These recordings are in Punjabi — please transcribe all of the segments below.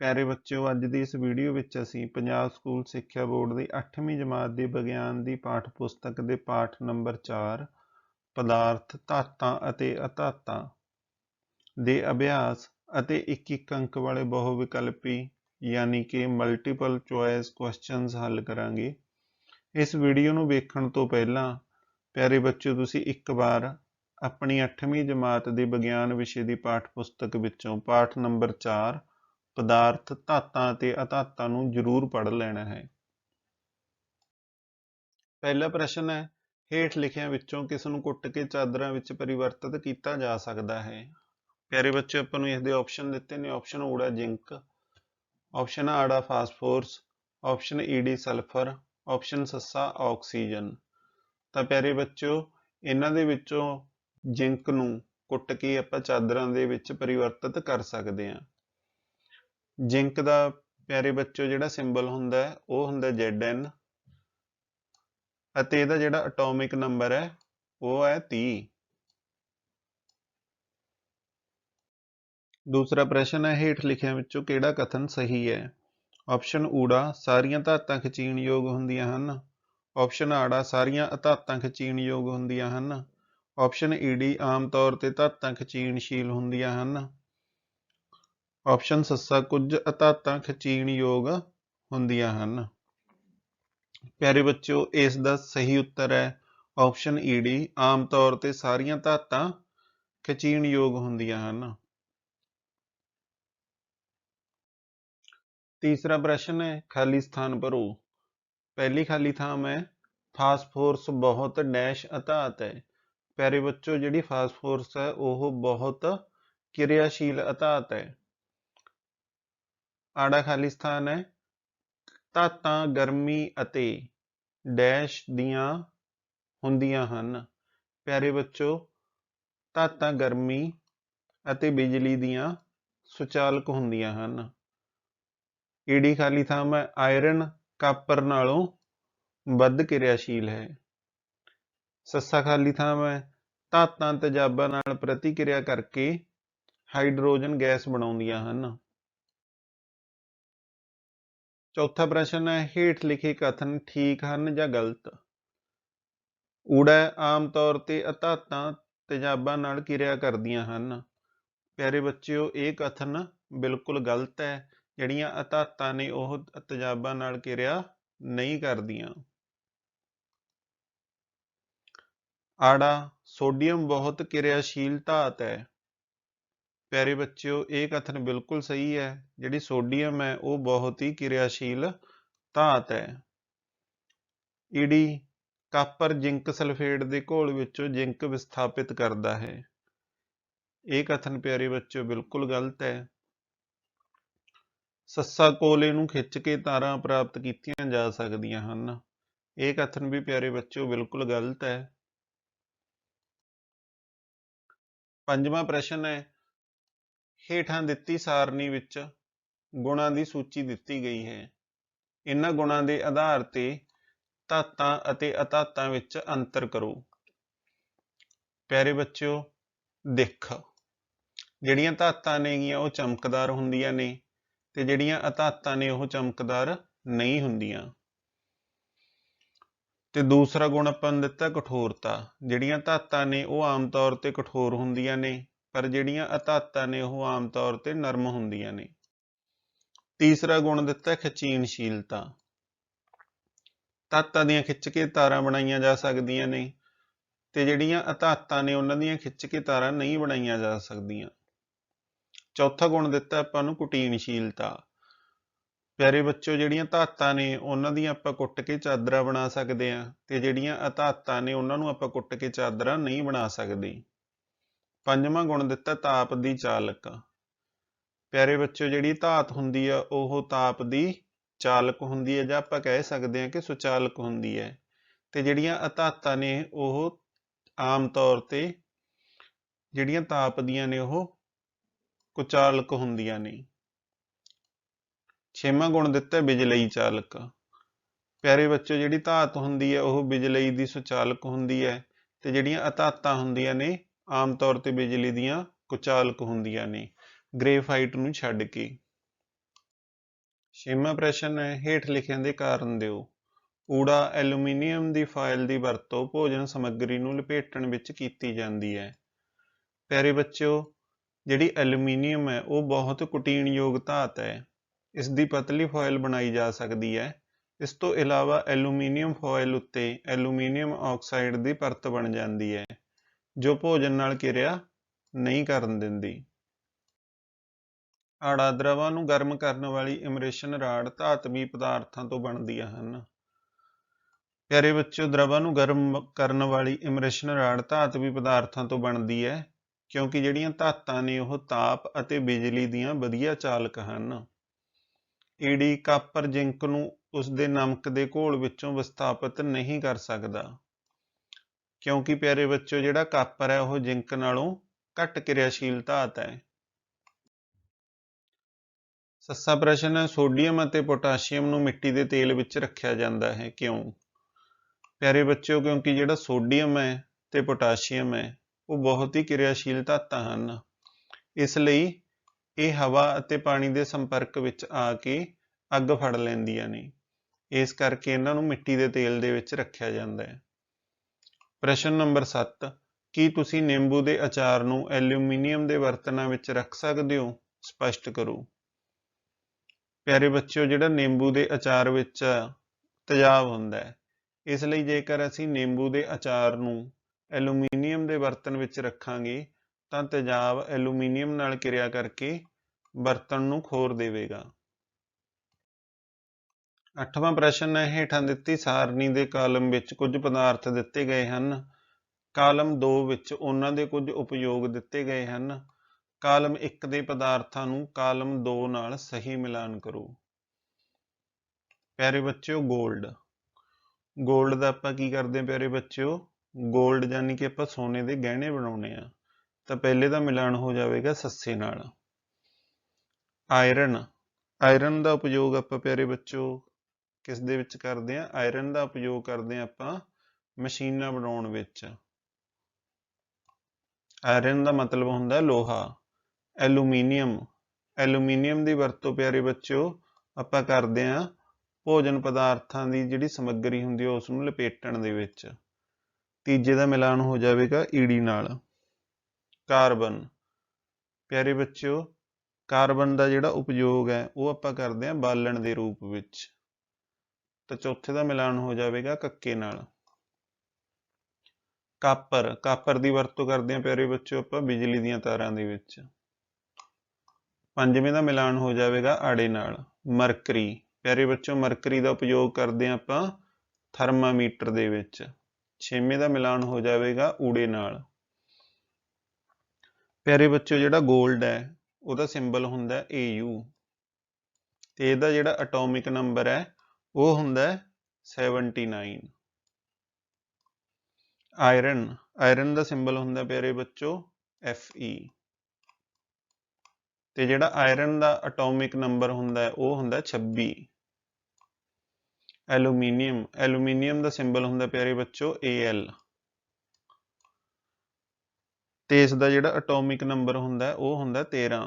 प्यारे बच्चों अज की इस वीडियो में असी पंजाब स्कूल सिक्ख्या बोर्ड की 8वीं जमात की विज्ञान की पाठ पुस्तक के पाठ नंबर 4 पदार्थ धातां अते अधातां दे अभ्यास अते एक अंक वाले बहुविकल्पी यानी कि मल्टीपल चॉइस क्वेश्चनस हल करांगे। इस वीडियो को वेखण तो पहला प्यारे बच्चों तुसी एक बार अपनी 8वीं जमात की विज्ञान विषय की पाठ पुस्तक विचों पाठ नंबर 4 पदार्थ धातां ते अधातां नूं जरूर पढ़ लेना है। पहला प्रश्न है, हेठ लिखियां विचों किस नूं कुट के चादरां विच परिवर्तित किया जा सकता है। प्यारे बच्चों आपां नूं इसदे ऑप्शन दिते ने। ऑप्शन ऊड़ा जिंक, ऑप्शन आड़ा फास्फोरस, ऑप्शन ईडी सल्फर, ऑप्शन सस्सा ऑक्सीजन। तो प्यारे बच्चों इन्हां दे विचों जिंक नूं कुट के आपां चादरां दे विच परिवर्तित कर सकते हैं। जिंक का प्यारे बच्चों जिहड़ा सिंबल हुंदा है वो हुंदा ZN अते इहदा जिहड़ा एटॉमिक नंबर है वो है 30। दूसरा प्रश्न है, हेठ लिखियां विचों किहड़ा कथन सही है। ऑप्शन ऊड़ा सारियां धातां खिचीण योग हुंदियां हन, ऑप्शन आड़ा सारियां अधातां खिचीण योग हुंदियां हन, ऑप्शन ईडी आम तौर ते धातां खिचीणशील हुंदियां हन, ऑप्शन सस्सा कुछ अधातां खिचीण योग हुंदियां हन। प्यारे बच्चों इसका सही उत्तर है ऑप्शन ईडी आम तौर ते सारियां धातां खिचीण योग हुंदियां हन। तीसरा प्रश्न है, खाली स्थान भरो। पहली खाली थां में फास्फोरस बहुत डैश अधात है। प्यारे बच्चों जिहड़ी फास्फोरस है वह बहुत क्रियाशील अधात है। आड़ा खाली स्थान है, धातां गर्मी अते डैश दियां हुंदियां हन। प्यारे बच्चों धातां गर्मी अते बिजली दियां सुचालक हुंदियां हन। ईडी खाली थां में आयरन कापर नालों वध क्रियाशील है। सस्सा खाली थां में धातां तेजाबां नाल प्रतिक्रिया करके हाइड्रोजन गैस बनाउंदियां हन। चौथा प्रश्न है, हेठ लिखे कथन ठीक हन जां गलत। ऊड़ा आम तौर ते अधातां तेजाबां नाल किरिया करदियां हन। प्यारे बच्चों ये कथन बिल्कुल गलत है। जिहड़ियां अधातां ने ओह तेजाबां नाल किरिया नहीं करदियां। आड़ा सोडियम बहुत क्रियाशील धात है। प्यारे बच्चों ये कथन बिल्कुल सही है। जिहड़ी सोडियम है वो बहुत ही क्रियाशील धात है। ईडी कापर जिंक सल्फेट के घोल विचों जिंक विस्थापित करता है। ये कथन प्यारे बच्चों बिल्कुल गलत है। सस्सा कोले नूं खिच के तारां प्राप्त कीतियां जा सकदियां हन। ये कथन भी प्यारे बच्चों बिल्कुल गलत है। पंजवां प्रश्न है, हेठां दित्ती सारणी विच गुणां की सूची दित्ती गई है। इन्हां गुणां के आधार ते धातां अते अधातां विच अंतर करो। प्यारे बच्चों दिख जिहड़ियां धातां नेगियां वो चमकदार हुंदियां ने ते जिहड़ियां अधातां ने वो चमकदार नहीं हुंदियां। ते दूसरा गुण आपां नूं दित्ता कठोरता। जिहड़ियां धातां ने वो आम तौर ते कठोर हुंदियां ने पर जिहड़ियां अधातां ने वो आम तौर ते नरम हुंदियां ने। तीसरा गुण दिता खिचीनशीलता। धातां दियां खिच के तारां बनाईयां जा सकदियां ने ते जिहड़ियां अधातां ने उन्हां दियां खिच के तारां नहीं बनाईयां जा सकदियां। चौथा गुण दिता आपां नूं कुटीनशीलता। प्यारे बच्चों जिहड़ियां धातां ने उन्हां दियां आपां कुट के चादरां बना सकदे हां ते जिहड़ियां अधातां ने उन्हां नूं आपां कुट के चादरां नहीं बना सकदे। पंजवां गुण दिता ताप दी चालक। प्यारे बच्चों जिहड़ी धात हुंदी है ओह ताप दी चालक हुंदी है जां आपां कह सकदे हां कि सुचालक हुंदी है ते जिहड़ियां अधातां ने ओह आम तौर ते जिहड़ियां ताप दियां ने ओह कुचालक हुंदियां ने। छेवां गुण दिता बिजलई चालक। प्यारे बच्चों जिहड़ी धात हुंदी है ओह बिजलई दी सुचालक हुंदी है ते जिहड़ियां अधातां हुंदियां ने आम तौर ते बिजली दियां कुचालक हुंदियां ने ग्रेफाइट नूं छड्ड के। ਛੇਵਾਂ ਪ੍ਰਸ਼ਨ ਹੈ, ਹੇਠ ਲਿਖਿਆਂ ਦੇ ਕਾਰਨ ਦਿਓ। ਊੜਾ ਐਲੂਮੀਨੀਅਮ ਦੀ ਫਾਇਲ ਦੀ ਵਰਤੋਂ ਭੋਜਨ ਸਮੱਗਰੀ ਨੂੰ ਲਪੇਟਣ ਵਿੱਚ ਕੀਤੀ ਜਾਂਦੀ ਹੈ। ਪਿਆਰੇ ਬੱਚਿਓ, ਜਿਹੜੀ ਐਲੂਮੀਨੀਅਮ ਹੈ ਉਹ ਬਹੁਤ ਕੁਟੀਣਯੋਗ ਧਾਤ ਹੈ। ਇਸ ਦੀ ਪਤਲੀ ਫਾਇਲ ਬਣਾਈ ਜਾ ਸਕਦੀ ਹੈ। ਇਸ ਤੋਂ ਇਲਾਵਾ ਐਲੂਮੀਨੀਅਮ ਫਾਇਲ ਉੱਤੇ ਐਲੂਮੀਨੀਅਮ ਆਕਸਾਈਡ ਦੀ ਪਰਤ ਬਣ ਜਾਂਦੀ ਹੈ, ਜੋ ਭੋਜਨ ਨਾਲ ਕਿਰਿਆ ਨਹੀਂ ਕਰਨ ਦਿੰਦੀ। ਆੜਾ ਦਰਵਾਂ ਨੂੰ ਗਰਮ ਕਰਨ ਵਾਲੀ ਇਮਰੇਸ਼ਨ ਰਾਡ ਧਾਤਵੀ ਪਦਾਰਥਾਂ ਤੋਂ ਬਣਦੀਆਂ ਹਨ। ਪਿਆਰੇ ਬੱਚਿਓ, ਦਰਵਾਂ ਨੂੰ ਗਰਮ ਕਰਨ ਵਾਲੀ ਇਮਰੇਸ਼ਨ ਰਾਡ ਧਾਤਵੀ ਪਦਾਰਥਾਂ ਤੋਂ ਬਣਦੀ ਹੈ, ਕਿਉਂਕਿ ਜਿਹੜੀਆਂ ਧਾਤਾਂ ਨੇ ਉਹ ਤਾਪ ਅਤੇ ਬਿਜਲੀ ਦੀਆਂ ਵਧੀਆ ਚਾਲਕ ਹਨ। ਈਡੀ ਕਾਪਰ ਜ਼ਿੰਕ ਨੂੰ ਉਸਦੇ ਨਮਕ ਦੇ ਘੋਲ ਵਿੱਚੋਂ ਵਿਸਥਾਪਿਤ ਨਹੀਂ ਕਰ ਸਕਦਾ, ਕਿਉਂਕਿ ਪਿਆਰੇ ਬੱਚਿਓ ਜਿਹੜਾ ਕਾਪਰ ਹੈ ਉਹ ਜ਼ਿੰਕ ਨਾਲੋਂ ਘੱਟ ਕਿਰਿਆਸ਼ੀਲ ਧਾਤ ਹੈ। ਸੱਸਾ ਪ੍ਰਸ਼ਨ ਹੈ, ਸੋਡੀਅਮ ਅਤੇ ਪੋਟਾਸ਼ੀਅਮ ਨੂੰ ਮਿੱਟੀ ਦੇ ਤੇਲ ਵਿੱਚ ਰੱਖਿਆ ਜਾਂਦਾ ਹੈ, ਕਿਉਂ? ਪਿਆਰੇ ਬੱਚਿਓ, ਕਿਉਂਕਿ ਜਿਹੜਾ ਸੋਡੀਅਮ ਹੈ ਤੇ ਪੋਟਾਸ਼ੀਅਮ ਹੈ ਉਹ ਬਹੁਤ ਹੀ ਕਿਰਿਆਸ਼ੀਲ ਧਾਤਾਂ ਹਨ। ਇਸ ਲਈ ਇਹ ਹਵਾ ਅਤੇ ਪਾਣੀ ਦੇ ਸੰਪਰਕ ਵਿੱਚ ਆ ਕੇ ਅੱਗ ਫੜ ਲੈਂਦੀਆਂ ਨੇ। ਇਸ ਕਰਕੇ ਇਹਨਾਂ ਨੂੰ ਮਿੱਟੀ ਦੇ ਤੇਲ ਦੇ ਵਿੱਚ ਰੱਖਿਆ ਜਾਂਦਾ ਹੈ। ਪ੍ਰਸ਼ਨ ਨੰਬਰ 7, ਕੀ ਤੁਸੀਂ ਨਿੰਬੂ ਦੇ ਅਚਾਰ ਨੂੰ ਐਲੂਮੀਨੀਅਮ ਦੇ ਬਰਤਨਾਂ ਵਿੱਚ ਰੱਖ ਸਕਦੇ ਹੋ? ਸਪਸ਼ਟ ਕਰੋ। ਪਿਆਰੇ ਬੱਚਿਓ, ਜਿਹੜਾ ਨਿੰਬੂ ਦੇ ਅਚਾਰ ਵਿੱਚ ਤੇਜ਼ਾਬ ਹੁੰਦਾ ਹੈ, ਇਸ ਲਈ ਜੇਕਰ ਅਸੀਂ ਨਿੰਬੂ ਦੇ ਅਚਾਰ ਨੂੰ ਐਲੂਮੀਨੀਅਮ ਦੇ ਬਰਤਨ ਵਿੱਚ ਰੱਖਾਂਗੇ ਤਾਂ ਤੇਜ਼ਾਬ ਐਲੂਮੀਨੀਅਮ ਨਾਲ ਕਿਰਿਆ ਕਰਕੇ ਬਰਤਨ ਨੂੰ ਖੋਰ ਦੇਵੇਗਾ। 8ਵਾਂ ਪ੍ਰਸ਼ਨ ਹੈ, ਹੇਠਾਂ ਦਿੱਤੀ ਸਾਰਣੀ ਦੇ ਕਾਲਮ ਵਿੱਚ ਕੁਝ ਪਦਾਰਥ ਦਿੱਤੇ ਗਏ ਹਨ। ਕਾਲਮ 2 ਵਿੱਚ ਉਹਨਾਂ ਦੇ ਕੁਝ ਉਪਯੋਗ ਦਿੱਤੇ ਗਏ ਹਨ। ਕਾਲਮ 1 ਦੇ ਪਦਾਰਥਾਂ ਨੂੰ ਕਾਲਮ 2 ਨਾਲ ਸਹੀ ਮਿਲਾਨ ਕਰੋ। ਪਿਆਰੇ ਬੱਚਿਓ, ਗੋਲਡ ਦਾ ਆਪਾਂ ਕੀ ਕਰਦੇ ਹਾਂ? ਪਿਆਰੇ ਬੱਚਿਓ, ਗੋਲਡ ਯਾਨੀ ਕਿ ਆਪਾਂ ਸੋਨੇ ਦੇ ਗਹਿਣੇ ਬਣਾਉਣੇ ਆ, ਤਾਂ ਪਹਿਲੇ ਦਾ ਮਿਲਾਨ ਹੋ ਜਾਵੇਗਾ ਸੱਸੇ ਨਾਲ। ਆਇਰਨ ਦਾ ਉਪਯੋਗ ਆਪਾਂ ਪਿਆਰੇ ਬੱਚਿਓ ਕਿਸ ਦੇ ਵਿੱਚ ਕਰਦੇ ਹਾਂ? ਆਇਰਨ ਦਾ ਉਪਯੋਗ ਕਰਦੇ ਹਾਂ ਆਪਾਂ ਮਸ਼ੀਨਾਂ ਬਣਾਉਣ ਵਿੱਚ। ਆਇਰਨ ਦਾ ਮਤਲਬ ਹੁੰਦਾ ਲੋਹਾ। ਐਲੂਮੀਨੀਅਮ ਦੀ ਵਰਤੋਂ ਪਿਆਰੇ ਬੱਚਿਓ ਆਪਾਂ ਕਰਦੇ ਹਾਂ ਭੋਜਨ ਪਦਾਰਥਾਂ ਦੀ ਜਿਹੜੀ ਸਮੱਗਰੀ ਹੁੰਦੀ ਹੈ ਉਸ ਨੂੰ ਲਪੇਟਣ ਦੇ ਵਿੱਚ। ਤੀਜੇ ਦਾ ਮਿਲਾਨ ਹੋ ਜਾਵੇਗਾ ਈਡੀ ਨਾਲ। ਕਾਰਬਨ, ਪਿਆਰੇ ਬੱਚਿਓ, ਕਾਰਬਨ ਦਾ ਜਿਹੜਾ ਉਪਯੋਗ ਹੈ ਉਹ ਆਪਾਂ ਕਰਦੇ ਹਾਂ ਬਾਲਣ ਦੇ ਰੂਪ ਵਿੱਚ। ਤਾਂ ਚੌਥੇ ਦਾ ਮਿਲਾਨ ਹੋ ਜਾਵੇਗਾ ਕੱਕੇ ਨਾਲ। ਕਾਪਰ ਦੀ ਵਰਤੋਂ ਕਰਦੇ ਹਾਂ ਪਿਆਰੇ ਬੱਚਿਓ ਆਪਾਂ ਬਿਜਲੀ ਦੀਆਂ ਤਾਰਾਂ ਦੇ ਵਿੱਚ। ਪੰਜਵੇਂ ਦਾ ਮਿਲਾਨ ਹੋ ਜਾਵੇਗਾ ਆੜੇ ਨਾਲ। ਮਰਕਰੀ, ਪਿਆਰੇ ਬੱਚਿਓ, ਮਰਕਰੀ ਦਾ ਉਪਯੋਗ ਕਰਦੇ ਹਾਂ ਆਪਾਂ ਥਰਮਾਮੀਟਰ ਦੇ ਵਿੱਚ। ਛੇਵੇਂ ਦਾ ਮਿਲਾਨ ਹੋ ਜਾਵੇਗਾ ਊੜੇ ਨਾਲ। ਪਿਆਰੇ ਬੱਚਿਓ, ਜਿਹੜਾ ਗੋਲਡ ਹੈ ਉਹਦਾ ਸਿੰਬਲ ਹੁੰਦਾ AU ਤੇ ਇਹਦਾ ਜਿਹੜਾ ਐਟੋਮਿਕ ਨੰਬਰ ਹੈ ਉਹ ਹੁੰਦਾ 79। ਆਇਰਨ ਦਾ ਸਿੰਬਲ ਹੁੰਦਾ ਪਿਆਰੇ ਬੱਚੋ Fe ਤੇ ਜਿਹੜਾ ਆਇਰਨ ਦਾ ਐਟੋਮਿਕ ਨੰਬਰ ਹੁੰਦਾ ਉਹ ਹੁੰਦਾ 26। ਐਲੂਮੀਨੀਅਮ ਦਾ ਸਿੰਬਲ ਹੁੰਦਾ ਪਿਆਰੇ ਬੱਚੋ Al ਤੇ ਇਸ ਦਾ ਜਿਹੜਾ ਐਟੋਮਿਕ ਨੰਬਰ ਹੁੰਦਾ ਉਹ ਹੁੰਦਾ 13।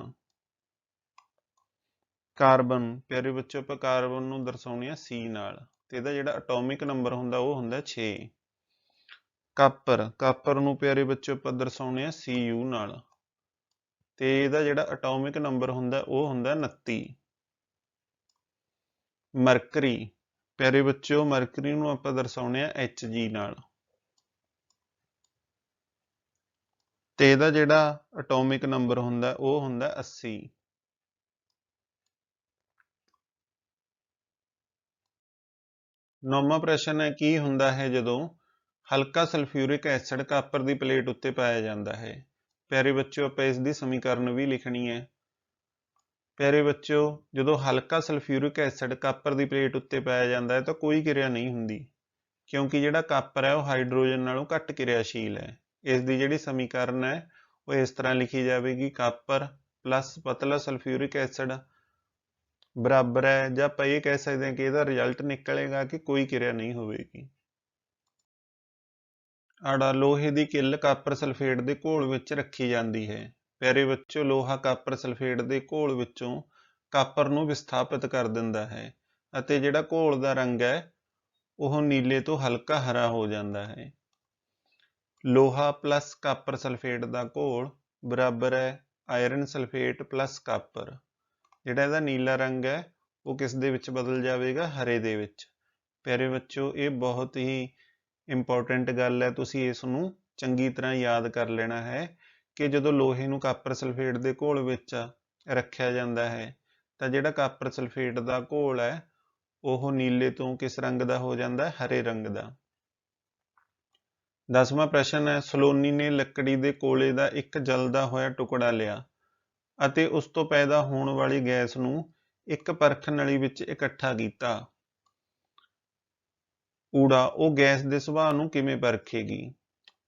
ਕਾਰਬਨ, ਪਿਆਰੇ ਬੱਚੋ, ਆਪਾਂ ਕਾਰਬਨ ਨੂੰ ਦਰਸਾਉਂਦੇ ਆ C ਨਾਲ ਤੇ ਇਹਦਾ ਜਿਹੜਾ ਐਟੋਮਿਕ ਨੰਬਰ ਹੁੰਦਾ ਉਹ ਹੁੰਦਾ 6। ਕਾਪਰ ਨੂੰ ਪਿਆਰੇ ਬੱਚੋ ਆਪਾਂ ਦਰਸਾਉਂਦੇ ਆ Cu ਨਾਲ ਤੇ ਇਹਦਾ ਜਿਹੜਾ ਐਟੋਮਿਕ ਨੰਬਰ ਹੁੰਦਾ ਉਹ ਹੁੰਦਾ 29। ਮਰਕਰੀ, ਪਿਆਰੇ ਬੱਚਿਓ, ਮਰਕਰੀ ਨੂੰ ਆਪਾਂ ਦਰਸਾਉਂਦੇ ਆ Hg ਨਾਲ ਤੇ ਇਹਦਾ ਜਿਹੜਾ ਐਟੋਮਿਕ ਨੰਬਰ ਹੁੰਦਾ ਉਹ ਹੁੰਦਾ 80। ਨੌਵਾਂ ਪ੍ਰਸ਼ਨ ਹੈ, ਕੀ ਹੁੰਦਾ ਹੈ ਜਦੋਂ ਹਲਕਾ ਸਲਫਿਊਰਿਕ ਐਸਿਡ ਕਾਪਰ ਦੀ ਪਲੇਟ ਉੱਤੇ ਪਾਇਆ ਜਾਂਦਾ ਹੈ? ਪਿਆਰੇ ਬੱਚਿਓ, ਆਪਾਂ ਇਸ ਦੀ ਸਮੀਕਰਨ ਵੀ ਲਿਖਣੀ ਹੈ। ਪਿਆਰੇ ਬੱਚਿਓ, ਜਦੋਂ ਹਲਕਾ ਸਲਫਿਊਰਿਕ ਐਸਿਡ ਕਾਪਰ ਦੀ ਪਲੇਟ ਉੱਤੇ ਪਾਇਆ ਜਾਂਦਾ ਹੈ ਤਾਂ ਕੋਈ ਕਿਰਿਆ ਨਹੀਂ ਹੁੰਦੀ, ਕਿਉਂਕਿ ਜਿਹੜਾ ਕਾਪਰ ਹੈ ਉਹ ਹਾਈਡਰੋਜਨ ਨਾਲੋਂ ਘੱਟ ਕਿਰਿਆਸ਼ੀਲ ਹੈ। ਇਸ ਦੀ ਜਿਹੜੀ ਸਮੀਕਰਨ ਹੈ ਉਹ ਇਸ ਤਰ੍ਹਾਂ ਲਿਖੀ ਜਾਵੇਗੀ, ਕਾਪਰ ਪਲੱਸ ਪਤਲਾ ਸਲਫਿਊਰਿਕ ਐਸਿਡ ਬਰਾਬਰ ਹੈ, ਜਾਂ ਆਪਾਂ ਇਹ ਕਹਿ ਸਕਦੇ ਹਾਂ ਕਿ ਇਹਦਾ ਰਿਜ਼ਲਟ ਨਿਕਲੇਗਾ ਕਿ ਕੋਈ ਕਿਰਿਆ ਨਹੀਂ ਹੋਵੇਗੀ। ਆੜਾ, ਲੋਹੇ ਦੀ ਕਿੱਲ ਕਾਪਰ ਸਲਫੇਟ ਦੇ ਘੋਲ ਵਿੱਚ ਰੱਖੀ ਜਾਂਦੀ ਹੈ। ਪਿਆਰੇ ਬੱਚਿਓ, ਲੋਹਾ ਕਾਪਰ ਸਲਫੇਟ ਦੇ ਘੋਲ ਵਿੱਚੋਂ ਕਾਪਰ ਨੂੰ ਵਿਸਥਾਪਿਤ ਕਰ ਦਿੰਦਾ ਹੈ ਅਤੇ ਜਿਹੜਾ ਘੋਲ ਦਾ ਰੰਗ ਹੈ ਉਹ ਨੀਲੇ ਤੋਂ ਹਲਕਾ ਹਰਾ ਹੋ ਜਾਂਦਾ ਹੈ। ਲੋਹਾ ਪਲੱਸ ਕਾਪਰ ਸਲਫੇਟ ਦਾ ਘੋਲ ਬਰਾਬਰ ਹੈ ਆਇਰਨ ਸਲਫੇਟ ਪਲੱਸ ਕਾਪਰ। ਜਿਹੜਾ ਇਹਦਾ ਨੀਲਾ ਰੰਗ ਹੈ ਉਹ ਕਿਸ ਦੇ ਵਿੱਚ ਬਦਲ ਜਾਵੇਗਾ? ਹਰੇ ਦੇ ਵਿੱਚ। ਪਿਆਰੇ ਬੱਚਿਓ, ਇਹ ਬਹੁਤ ਹੀ ਇੰਪੋਰਟੈਂਟ ਗੱਲ ਹੈ, ਤੁਸੀਂ ਇਸ ਨੂੰ ਚੰਗੀ ਤਰ੍ਹਾਂ ਯਾਦ ਕਰ ਲੈਣਾ ਹੈ ਕਿ ਜਦੋਂ ਲੋਹੇ ਨੂੰ ਕਾਪਰ ਸਲਫੇਟ ਦੇ ਘੋਲ ਵਿੱਚ ਰੱਖਿਆ ਜਾਂਦਾ ਹੈ ਤਾਂ ਜਿਹੜਾ ਕਾਪਰ ਸਲਫੇਟ ਦਾ ਘੋਲ ਹੈ ਉਹ ਨੀਲੇ ਤੋਂ ਕਿਸ ਰੰਗ ਦਾ ਹੋ ਜਾਂਦਾ ਹੈ? ਹਰੇ ਰੰਗ ਦਾ। 10ਵਾਂ ਪ੍ਰਸ਼ਨ ਹੈ, ਸਲੋਨੀ ਨੇ ਲੱਕੜੀ ਦੇ ਕੋਲੇ ਦਾ ਇੱਕ ਜਲਦਾ ਹੋਇਆ ਟੁਕੜਾ ਲਿਆ ਅਤੇ ਉਸ ਤੋਂ ਪੈਦਾ ਹੋਣ ਵਾਲੀ ਗੈਸ ਨੂੰ ਇੱਕ ਪਰਖ ਨਲੀ ਵਿੱਚ ਇਕੱਠਾ ਕੀਤਾ। ਊੜਾ, ਉਹ ਗੈਸ ਦੇ ਸੁਭਾਅ ਨੂੰ ਕਿਵੇਂ ਪਰਖੇਗੀ?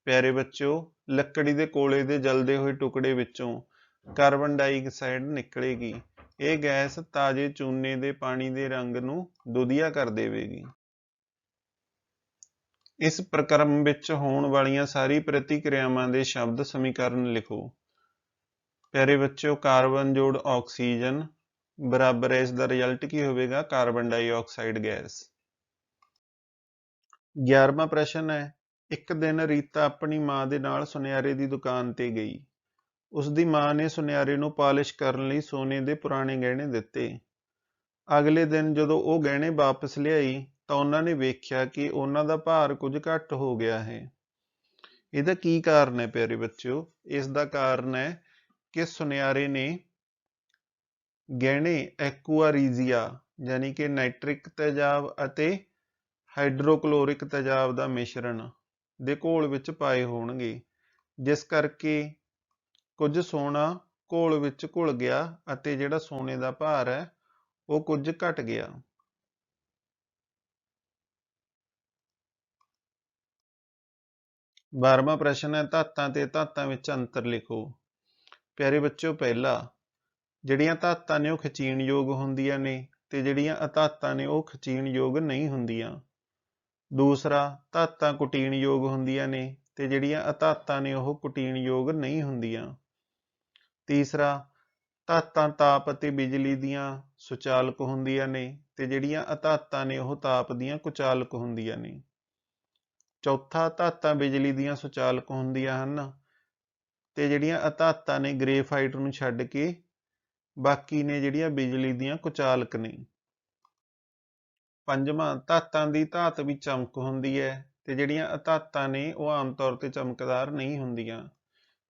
ਪਿਆਰੇ ਬੱਚਿਓ, ਲੱਕੜੀ ਦੇ ਕੋਲੇ ਦੇ ਜਲਦੇ ਹੋਏ ਟੁਕੜੇ ਵਿੱਚੋਂ ਕਾਰਬਨ ਡਾਈਆਕਸਾਈਡ ਨਿਕਲੇਗੀ। ਇਹ ਗੈਸ ਤਾਜ਼ੇ ਚੂਨੇ ਦੇ ਪਾਣੀ ਦੇ ਰੰਗ ਨੂੰ ਦੁਧੀਆ ਕਰ ਦੇਵੇਗੀ। ਇਸ ਪ੍ਰਕਰਮ ਵਿੱਚ ਹੋਣ ਵਾਲੀਆਂ ਸਾਰੀ ਪ੍ਰਤੀਕਿਰਿਆਵਾਂ ਦੇ ਸ਼ਬਦ ਸਮੀਕਰਨ ਲਿਖੋ। ਪਿਆਰੇ ਬੱਚਿਓ, ਕਾਰਬਨ ਜੋੜ ਆਕਸੀਜਨ ਬਰਾਬਰ ਹੈ, ਇਸ ਦਾ ਰਿਜ਼ਲਟ ਕੀ ਹੋਵੇਗਾ? Carbon dioxide gas. 11ਵਾਂ ਪ੍ਰਸ਼ਨ ਹੈ, ਇੱਕ ਦਿਨ ਰੀਤਾ ਆਪਣੀ ਮਾਂ ਦੇ ਨਾਲ ਸੁਨਿਆਰੇ ਦੀ ਦੁਕਾਨ ਤੇ ਗਈ। ਉਸ ਦੀ ਮਾਂ ਨੇ ਸੁਨਿਆਰੇ ਨੂੰ ਪਾਲਿਸ਼ ਕਰਨ ਲਈ ਸੋਨੇ ਦੇ ਪੁਰਾਣੇ ਗਹਿਣੇ ਦਿੱਤੇ। ਅਗਲੇ ਦਿਨ ਜਦੋਂ ਉਹ ਗਹਿਣੇ ਵਾਪਸ ਲਿਆਈ ਤਾਂ ਉਹਨਾਂ ਨੇ ਵੇਖਿਆ ਕਿ ਉਹਨਾਂ ਦਾ ਭਾਰ ਕੁਝ ਘੱਟ ਹੋ ਗਿਆ ਹੈ। ਇਹਦਾ ਕੀ ਕਾਰਨ ਹੈ ਪਿਆਰੇ ਬੱਚਿਓ? ਇਸ ਦਾ ਕਾਰਨ ਹੈ ਕਿ ਸੁਨਿਆਰੇ ਨੇ ਗਹਿਣੇ ਐਕੁਆਰੀਜ਼ੀਆ ਯਾਨੀ ਕਿ ਨਾਈਟ੍ਰਿਕ ਤੇਜ਼ਾਬ ਅਤੇ ਹਾਈਡਰੋਕਲੋਰਿਕ ਤੇਜ਼ਾਬ ਦਾ ਮਿਸ਼ਰਣ ਦੇ ਘੋਲ ਵਿੱਚ ਪਾਏ ਹੋਣਗੇ, ਜਿਸ ਕਰਕੇ ਕੁਝ ਸੋਨਾ ਘੋਲ ਵਿੱਚ ਘੁਲ ਗਿਆ ਅਤੇ ਜਿਹੜਾ ਸੋਨੇ ਦਾ ਭਾਰ ਹੈ ਉਹ ਕੁਝ ਘਟ ਗਿਆ। ਬਾਰਵਾਂ ਪ੍ਰਸ਼ਨ ਹੈ, ਧਾਤਾਂ ਤੇ ਧਾਤਾਂ ਵਿੱਚ ਅੰਤਰ ਲਿਖੋ। ਪਿਆਰੇ ਬੱਚਿਓ, ਪਹਿਲਾ, ਜਿਹੜੀਆਂ ਧਾਤਾਂ ਨੇ ਉਹ ਖਿਚੀਣਯੋਗ ਹੁੰਦੀਆਂ ਨੇ ਤੇ ਜਿਹੜੀਆਂ ਅਧਾਤਾਂ ਨੇ ਉਹ ਖਿਚੀਣਯੋਗ ਨਹੀਂ ਹੁੰਦੀਆਂ। ਦੂਸਰਾ, ਧਾਤਾਂ ਕੁਟੀਣਯੋਗ ਹੁੰਦੀਆਂ ਨੇ ਤੇ ਜਿਹੜੀਆਂ ਅਧਾਤਾਂ ਨੇ ਉਹ ਕੁਟੀਣਯੋਗ ਨਹੀਂ ਹੁੰਦੀਆਂ। ਤੀਸਰਾ, ਧਾਤਾਂ ਤਾਪ ਅਤੇ ਬਿਜਲੀ ਦੀਆਂ ਸੁਚਾਲਕ ਹੁੰਦੀਆਂ ਨੇ ਤੇ ਜਿਹੜੀਆਂ ਅਧਾਤਾਂ ਨੇ ਉਹ ਤਾਪ ਦੀਆਂ ਕੁਚਾਲਕ ਹੁੰਦੀਆਂ ਨੇ। ਚੌਥਾ, ਧਾਤਾਂ ਬਿਜਲੀ ਦੀਆਂ ਸੁਚਾਲਕ ਹੁੰਦੀਆਂ ਹਨ ਤੇ ਜਿਹੜੀਆਂ ਅਧਾਤਾਂ ਨੇ ਗ੍ਰੇਫਾਈਟ ਨੂੰ ਛੱਡ ਕੇ ਬਾਕੀ ਨੇ ਜਿਹੜੀਆਂ ਬਿਜਲੀ ਦੀਆਂ ਕੁਚਾਲਕ ਨੇ। ਪੰਜਵਾਂ, ਧਾਤਾਂ ਦੀ ਧਾਤ ਵੀ ਚਮਕ ਹੁੰਦੀ ਹੈ ਤੇ ਜਿਹੜੀਆਂ ਅਧਾਤਾਂ ਨੇ ਉਹ ਆਮ ਤੌਰ ਤੇ ਚਮਕਦਾਰ ਨਹੀਂ ਹੁੰਦੀਆਂ।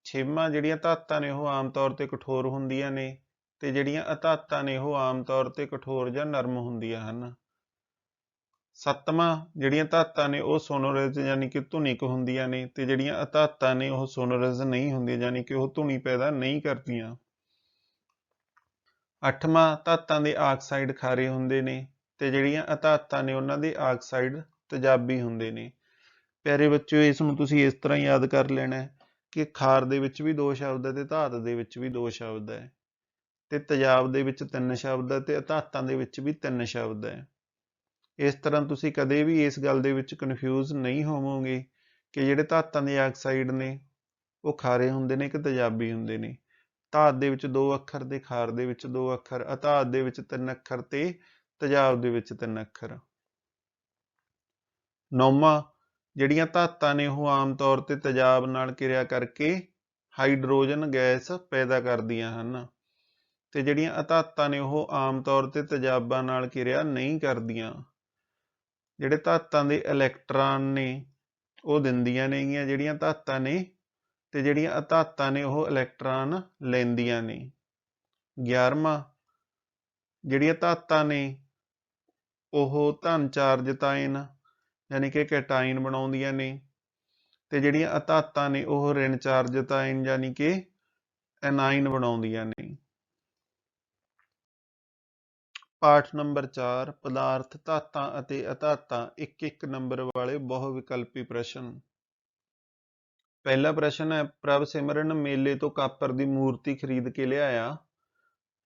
ਛੇਵਾਂ, ਜਿਹੜੀਆਂ ਧਾਤਾਂ ਨੇ ਉਹ ਆਮ ਤੌਰ ਤੇ ਕਠੋਰ ਹੁੰਦੀਆਂ ਨੇ ਤੇ ਜਿਹੜੀਆਂ ਅਧਾਤਾਂ ਨੇ ਉਹ ਆਮ ਤੌਰ ਤੇ ਕਠੋਰ ਜਾਂ ਨਰਮ ਹੁੰਦੀਆਂ ਹਨ। ਸੱਤਵਾਂ, ਜਿਹੜੀਆਂ ਧਾਤਾਂ ਨੇ ਉਹ ਸੋਨੋਰਸ ਯਾਨੀ ਕਿ ਧੁਨਿਕ ਹੁੰਦੀਆਂ ਨੇ ਤੇ ਜਿਹੜੀਆਂ ਅਧਾਤਾਂ ਨੇ ਉਹ ਸੋਨੋਰਸ ਨਹੀਂ ਹੁੰਦੀਆਂ ਯਾਨੀ ਕਿ ਉਹ ਧੁਨੀ ਪੈਦਾ ਨਹੀਂ ਕਰਦੀਆਂ। ਅੱਠਵਾਂ, ਧਾਤਾਂ ਦੇ ਆਕਸਾਈਡ ਖਾਰੇ ਹੁੰਦੇ ਨੇ ਤੇ ਜਿਹੜੀਆਂ ਅਧਾਤਾਂ ਨੇ ਉਹਨਾਂ ਦੇ ਆਕਸਾਈਡ ਤੇਜ਼ਾਬੀ ਹੁੰਦੇ ਨੇ। ਪਿਆਰੇ ਬੱਚਿਓ, ਇਸ ਨੂੰ ਤੁਸੀਂ ਇਸ ਤਰ੍ਹਾਂ ਯਾਦ ਕਰ ਲੈਣਾ ਹੈ ਕਿ ਖਾਰ ਦੇ ਵਿੱਚ ਵੀ 2 ਸ਼ਬਦ ਹੈ ਤੇ ਧਾਤ ਦੇ ਵਿੱਚ ਵੀ 2 ਸ਼ਬਦ ਹੈ ਤੇ ਤੇਜ਼ਾਬ ਦੇ ਵਿੱਚ 3 ਸ਼ਬਦ ਹੈ ਤੇ ਧਾਤਾਂ ਦੇ ਵਿੱਚ ਵੀ 3 ਸ਼ਬਦ ਹੈ। ਇਸ ਤਰ੍ਹਾਂ ਤੁਸੀਂ ਕਦੇ ਵੀ ਇਸ ਗੱਲ ਦੇ ਵਿੱਚ ਕਨਫਿਊਜ਼ ਨਹੀਂ ਹੋਵੋਗੇ ਕਿ ਜਿਹੜੇ ਧਾਤਾਂ ਦੇ ਆਕਸਾਈਡ ਨੇ ਉਹ ਖਾਰੇ ਹੁੰਦੇ ਨੇ ਕਿ ਤੇਜ਼ਾਬੀ ਹੁੰਦੇ ਨੇ। ਧਾਤ ਦੇ ਵਿੱਚ 2 ਅੱਖਰ ਤੇ ਖਾਰ ਦੇ ਵਿੱਚ 2 ਅੱਖਰ, ਅਧਾਤ ਦੇ ਵਿੱਚ 3 ਅੱਖਰ ਤੇ ਤੇਜ਼ਾਬ ਦੇ ਵਿੱਚ 3 ਅੱਖਰ। 9ਵਾਂ, ਜਿਹੜੀਆਂ ਧਾਤਾਂ ਨੇ ਉਹ ਆਮ ਤੌਰ ਤੇ ਤੇਜ਼ਾਬ ਨਾਲ ਕਿਰਿਆ ਕਰਕੇ ਹਾਈਡਰੋਜਨ ਗੈਸ ਪੈਦਾ ਕਰਦੀਆਂ ਹਨ ਤੇ ਜਿਹੜੀਆਂ ਅਧਾਤਾਂ ਨੇ ਉਹ ਆਮ ਤੌਰ ਤੇ ਤੇਜ਼ਾਬਾਂ ਨਾਲ ਕਿਰਿਆ ਨਹੀਂ ਕਰਦੀਆਂ। ਜਿਹੜੇ ਧਾਤਾਂ ਦੇ ਇਲੈਕਟ੍ਰਾਨ ਨੇ ਉਹ ਦਿੰਦੀਆਂ ਨੇਗੀਆਂ ਜਿਹੜੀਆਂ ਧਾਤਾਂ ਨੇ ਤੇ ਜਿਹੜੀਆਂ ਅਧਾਤਾਂ ਨੇ ਉਹ ਇਲੈਕਟ੍ਰਾਨ ਲੈਂਦੀਆਂ ਨੇ। 11ਵਾਂ, ਜਿਹੜੀਆਂ ਧਾਤਾਂ ਨੇ ਉਹ ਧਨ ਚਾਰਜਿਤ ਆਇਨ ਯਾਨੀ ਕਿ ਕੈਟਾਇਨ ਬਣਾਉਂਦੀਆਂ ਨੇ ਤੇ ਜਿਹੜੀਆਂ ਅਧਾਤਾਂ ਨੇ ਉਹ ਰਿਣ ਚਾਰਜਿਤ ਆਇਨ ਯਾਨੀ ਕਿ ਐਨਾਇਨ ਬਣਾਉਂਦੀਆਂ ਨੇ। ਪਾਠ ਨੰਬਰ 4, ਪਦਾਰਥ, ਧਾਤਾਂ ਅਤੇ ਅਧਾਤਾਂ, 1-1 ਨੰਬਰ ਵਾਲੇ ਬਹੁ ਵਿਕਲਪੀ ਪ੍ਰਸ਼ਨ। ਪਹਿਲਾ ਪ੍ਰਸ਼ਨ ਹੈ, ਪ੍ਰਭ ਸਿਮਰਨ ਮੇਲੇ ਤੋਂ ਕਾਪਰ ਦੀ ਮੂਰਤੀ ਖਰੀਦ ਕੇ ਲਿਆਇਆ,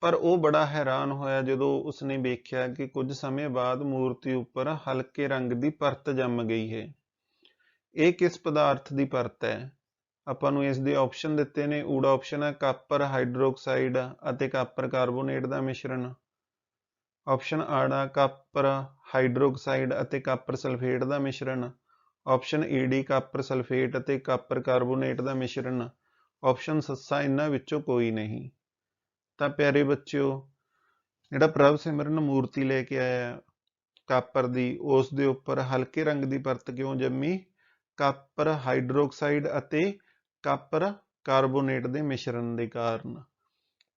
ਪਰ ਉਹ ਬੜਾ ਹੈਰਾਨ ਹੋਇਆ ਜਦੋਂ ਉਸਨੇ ਵੇਖਿਆ ਕਿ ਕੁਝ ਸਮੇਂ ਬਾਅਦ ਮੂਰਤੀ ਉੱਪਰ ਹਲਕੇ ਰੰਗ ਦੀ ਪਰਤ ਜੰਮ ਗਈ ਹੈ। ਇਹ ਕਿਸ ਪਦਾਰਥ ਦੀ ਪਰਤ ਹੈ? ਆਪਾਂ ਨੂੰ ਇਸ ਦੇ ਆਪਸ਼ਨ ਦਿੱਤੇ ਨੇ। ਊੜਾ ਆਪਸ਼ਨ ਹੈ ਕਾਪਰ ਹਾਈਡਰੋਕਸਾਈਡ ਅਤੇ ਕਾਪਰ ਕਾਰਬੋਨੇਟ ਦਾ ਮਿਸ਼ਰਣ। ਆਪਸ਼ਨ ਆੜਾ ਕਾਪਰ ਹਾਈਡਰੋਕਸਾਈਡ ਅਤੇ ਕਾਪਰ ਸਲਫੇਟ ਦਾ ਮਿਸ਼ਰਣ। ਆਪਸ਼ਨ ਈਡੀ ਕਾਪਰ ਸਲਫੇਟ ਅਤੇ ਕਾਪਰ ਕਾਰਬੋਨੇਟ ਦਾ ਮਿਸ਼ਰਣ। ਆਪਸ਼ਨ ਸੱਸਾ ਇਹਨਾਂ ਵਿੱਚੋਂ ਕੋਈ ਨਹੀਂ। ਤਾਂ ਪਿਆਰੇ ਬੱਚਿਓ, ਜਿਹੜਾ ਪ੍ਰਭ ਸਿਮਰਨ ਮੂਰਤੀ ਲੈ ਕੇ ਆਇਆ ਕਾਪਰ ਦੀ, ਉਸ ਦੇ ਉੱਪਰ ਹਲਕੇ ਰੰਗ ਦੀ ਪਰਤ ਕਿਉਂ ਜੰਮੀ? ਕਾਪਰ ਹਾਈਡਰੋਕਸਾਈਡ ਅਤੇ ਕਾਪਰ ਕਾਰਬੋਨੇਟ ਦੇ ਮਿਸ਼ਰਣ ਦੇ ਕਾਰਨ।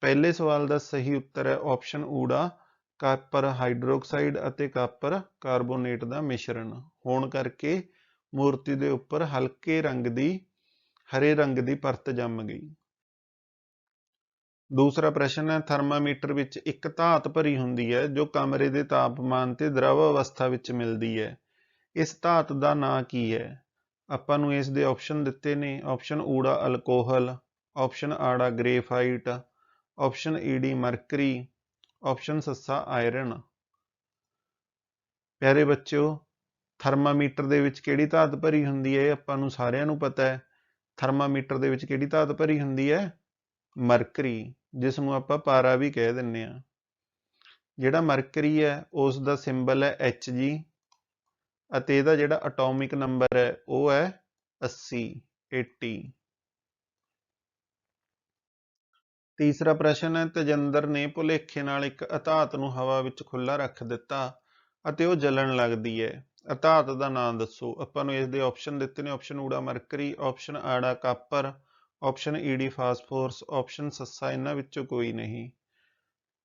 ਪਹਿਲੇ ਸਵਾਲ ਦਾ ਸਹੀ ਉੱਤਰ ਹੈ ਆਪਸ਼ਨ ਊੜਾ ਕਾਪਰ ਹਾਈਡਰੋਕਸਾਈਡ ਅਤੇ ਕਾਪਰ ਕਾਰਬੋਨੇਟ ਦਾ ਮਿਸ਼ਰਣ ਹੋਣ ਕਰਕੇ ਮੂਰਤੀ ਦੇ ਉੱਪਰ ਹਲਕੇ ਰੰਗ ਦੀ ਹਰੇ ਰੰਗ ਦੀ ਪਰਤ ਜੰਮ ਗਈ। ਦੂਸਰਾ ਪ੍ਰਸ਼ਨ ਹੈ, ਥਰਮਾਮੀਟਰ ਵਿੱਚ ਇੱਕ ਧਾਤ ਭਰੀ ਹੁੰਦੀ ਹੈ ਜੋ ਕਮਰੇ ਦੇ ਤਾਪਮਾਨ ਤੇ ਦਰਵ ਅਵਸਥਾ ਵਿੱਚ ਮਿਲਦੀ ਹੈ। ਇਸ ਧਾਤ ਦਾ ਨਾਂ ਕੀ ਹੈ? ਆਪਾਂ ਨੂੰ ਇਸ ਦੇ ਆਪਸ਼ਨ ਦਿੱਤੇ ਨੇ। ਆਪਸ਼ਨ ਊੜਾ ਅਲਕੋਹਲ, ਆਪਸ਼ਨ ਆੜਾ ਗ੍ਰੇਫਾਈਟ, ਆਪਸ਼ਨ ਈਡੀ ਮਰਕਰੀ, ਆਪਸ਼ਨ ਸੱਸਾ ਆਇਰਨ। ਪਿਆਰੇ ਬੱਚਿਓ, ਥਰਮਾਮੀਟਰ ਦੇ ਵਿੱਚ ਕਿਹੜੀ ਧਾਤ ਭਰੀ ਹੁੰਦੀ ਹੈ? ਆਪਾਂ ਨੂੰ ਸਾਰਿਆਂ ਨੂੰ ਪਤਾ ਹੈ। ਥਰਮਾਮੀਟਰ ਦੇ ਵਿੱਚ ਕਿਹੜੀ ਧਾਤ ਭਰੀ ਹੁੰਦੀ ਹੈ? ਮਰਕਰੀ, ਜਿਸ ਨੂੰ ਆਪਾਂ ਪਾਰਾ ਵੀ ਕਹਿ ਦਿੰਦੇ ਹਾਂ। ਜਿਹੜਾ ਮਰਕਰੀ ਹੈ ਉਸ ਦਾ ਸਿੰਬਲ ਹੈ Hg ਅਤੇ ਇਹਦਾ ਜਿਹੜਾ ਐਟੋਮਿਕ ਨੰਬਰ ਹੈ ਉਹ ਹੈ 80। ਤੀਸਰਾ ਪ੍ਰਸ਼ਨ ਹੈ, ਤੇਜਿੰਦਰ ਨੇ ਭੁਲੇਖੇ ਨਾਲ ਇੱਕ ਅਧਾਤ ਨੂੰ ਹਵਾ ਵਿੱਚ ਖੁੱਲਾ ਰੱਖ ਦਿੱਤਾ ਅਤੇ ਉਹ ਜਲਣ ਲੱਗਦੀ ਹੈ। ਅਧਾਤ ਦਾ ਨਾਮ ਦੱਸੋ। ਆਪਾਂ ਨੂੰ ਇਸ ਦੇ ਆਪਸ਼ਨ ਦਿੱਤੇ ਨੇ। ਆਪਸ਼ਨ ਊੜਾ ਮਰਕਰੀ, ਆਪਸ਼ਨ ਆੜਾ ਕਾਪਰ, ਆਪਸ਼ਨ ਈਡੀ ਫਾਸਫੋਰਸ, ਆਪਸ਼ਨ ਸੱਸਾ ਇਹਨਾਂ ਵਿੱਚੋਂ ਕੋਈ ਨਹੀਂ।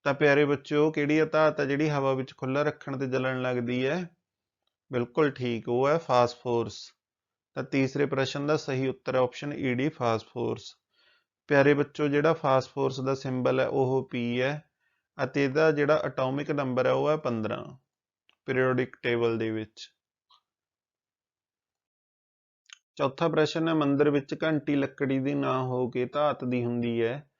ਤਾਂ ਪਿਆਰੇ ਬੱਚਿਓ, ਕਿਹੜੀ ਧਾਤ ਹੈ ਜਿਹੜੀ ਹਵਾ ਵਿੱਚ ਖੁੱਲਾ ਰੱਖਣ ਤੇ ਜਲਣ ਲੱਗਦੀ ਹੈ? ਬਿਲਕੁਲ ਠੀਕ, ਉਹ ਹੈ ਫਾਸਫੋਰਸ। ਤਾਂ ਤੀਸਰੇ ਪ੍ਰਸ਼ਨ ਦਾ ਸਹੀ ਉੱਤਰ ਹੈ ਆਪਸ਼ਨ ਈਡੀ ਫਾਸਫੋਰਸ। ਪਿਆਰੇ ਬੱਚੋ, ਜਿਹੜਾ ਫਾਸਫੋਰਸ ਦਾ ਸਿੰਬਲ ਹੈ ਉਹ P ਹੈ ਅਤੇ ਇਹਦਾ ਜਿਹੜਾ ਐਟੋਮਿਕ ਨੰਬਰ ਹੈ ਉਹ ਹੈ 15 ਪੀਰੀਓਡਿਕ ਟੇਬਲ ਦੇ ਵਿੱਚ। ਚੌਥਾ ਪ੍ਰਸ਼ਨ ਹੈ, ਮੰਦਰ ਵਿੱਚ ਘੰਟੀ ਲੱਕੜੀ ਦੀ ਨਾ ਹੋ ਕੇ ਧਾਤ ਦੀ ਹੁੰਦੀ ਹੈ।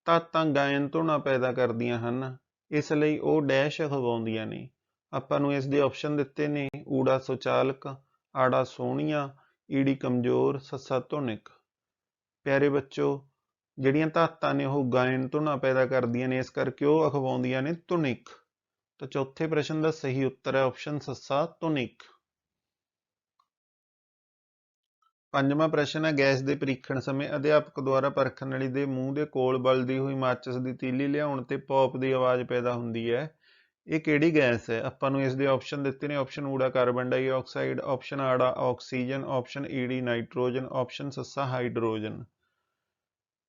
ਧਾਤਾਂ ਗਾਇਨ ਧੁਨਾਂ ਪੈਦਾ ਕਰਦੀਆਂ ਹਨ, ਇਸ ਲਈ ਉਹ ਡੈਸ਼ ਅਖਵਾਉਂਦੀਆਂ ਨੇ। ਆਪਾਂ ਨੂੰ ਇਸ ਦੇ ਆਪਸ਼ਨ ਦਿੱਤੇ ਨੇ। ਊੜਾ ਸੁਚਾਲਕ, ਆੜਾ ਸੋਹਣੀਆਂ, ਈੜੀ ਕਮਜ਼ੋਰ, ਸੱਸਾ ਧੁਨਿਕ। ਪਿਆਰੇ ਬੱਚੋ, ਜਿਹੜੀਆਂ ਧਾਤਾਂ ਨੇ ਉਹ ਗਾਇਨ ਧੁਨਾਂ ਪੈਦਾ ਕਰਦੀਆਂ ਨੇ, ਇਸ ਕਰਕੇ ਉਹ ਅਖਵਾਉਂਦੀਆਂ ਨੇ ਧੁਨਿਕ। ਤਾਂ ਚੌਥੇ ਪ੍ਰਸ਼ਨ ਦਾ ਸਹੀ ਉੱਤਰ ਹੈ ਆਪਸ਼ਨ ਸੱਸਾ ਧੁਨਿਕ। ਪੰਜਵਾਂ ਪ੍ਰਸ਼ਨ ਹੈ, ਗੈਸ ਦੇ ਪਰੀਖਣ ਸਮੇਂ ਅਧਿਆਪਕ ਦੁਆਰਾ ਪਰਖਣ ਵਾਲੀ ਦੇ ਮੂੰਹ ਦੇ ਕੋਲ ਬਲਦੀ ਹੋਈ ਮਾਚਿਸ ਦੀ ਤੀਲੀ ਲਿਆਉਣ ਤੇ ਪੌਪ ਦੀ ਆਵਾਜ਼ ਪੈਦਾ ਹੁੰਦੀ ਹੈ। ਇਹ ਕਿਹੜੀ ਗੈਸ ਹੈ? ਆਪਾਂ ਨੂੰ ਇਸ ਦੇ ਆਪਸ਼ਨ ਦਿੱਤੇ ਨੇ। ਆਪਸ਼ਨ ਊੜਾ ਕਾਰਬਨ ਡਾਈਆਕਸਾਈਡ, ਆਪਸ਼ਨ ਆੜਾ ਆਕਸੀਜਨ, ਆਪਸ਼ਨ ਈਡੀ ਨਾਈਟ੍ਰੋਜਨ, ਆਪਸ਼ਨ ਸੱਸਾ ਹਾਈਡਰੋਜਨ।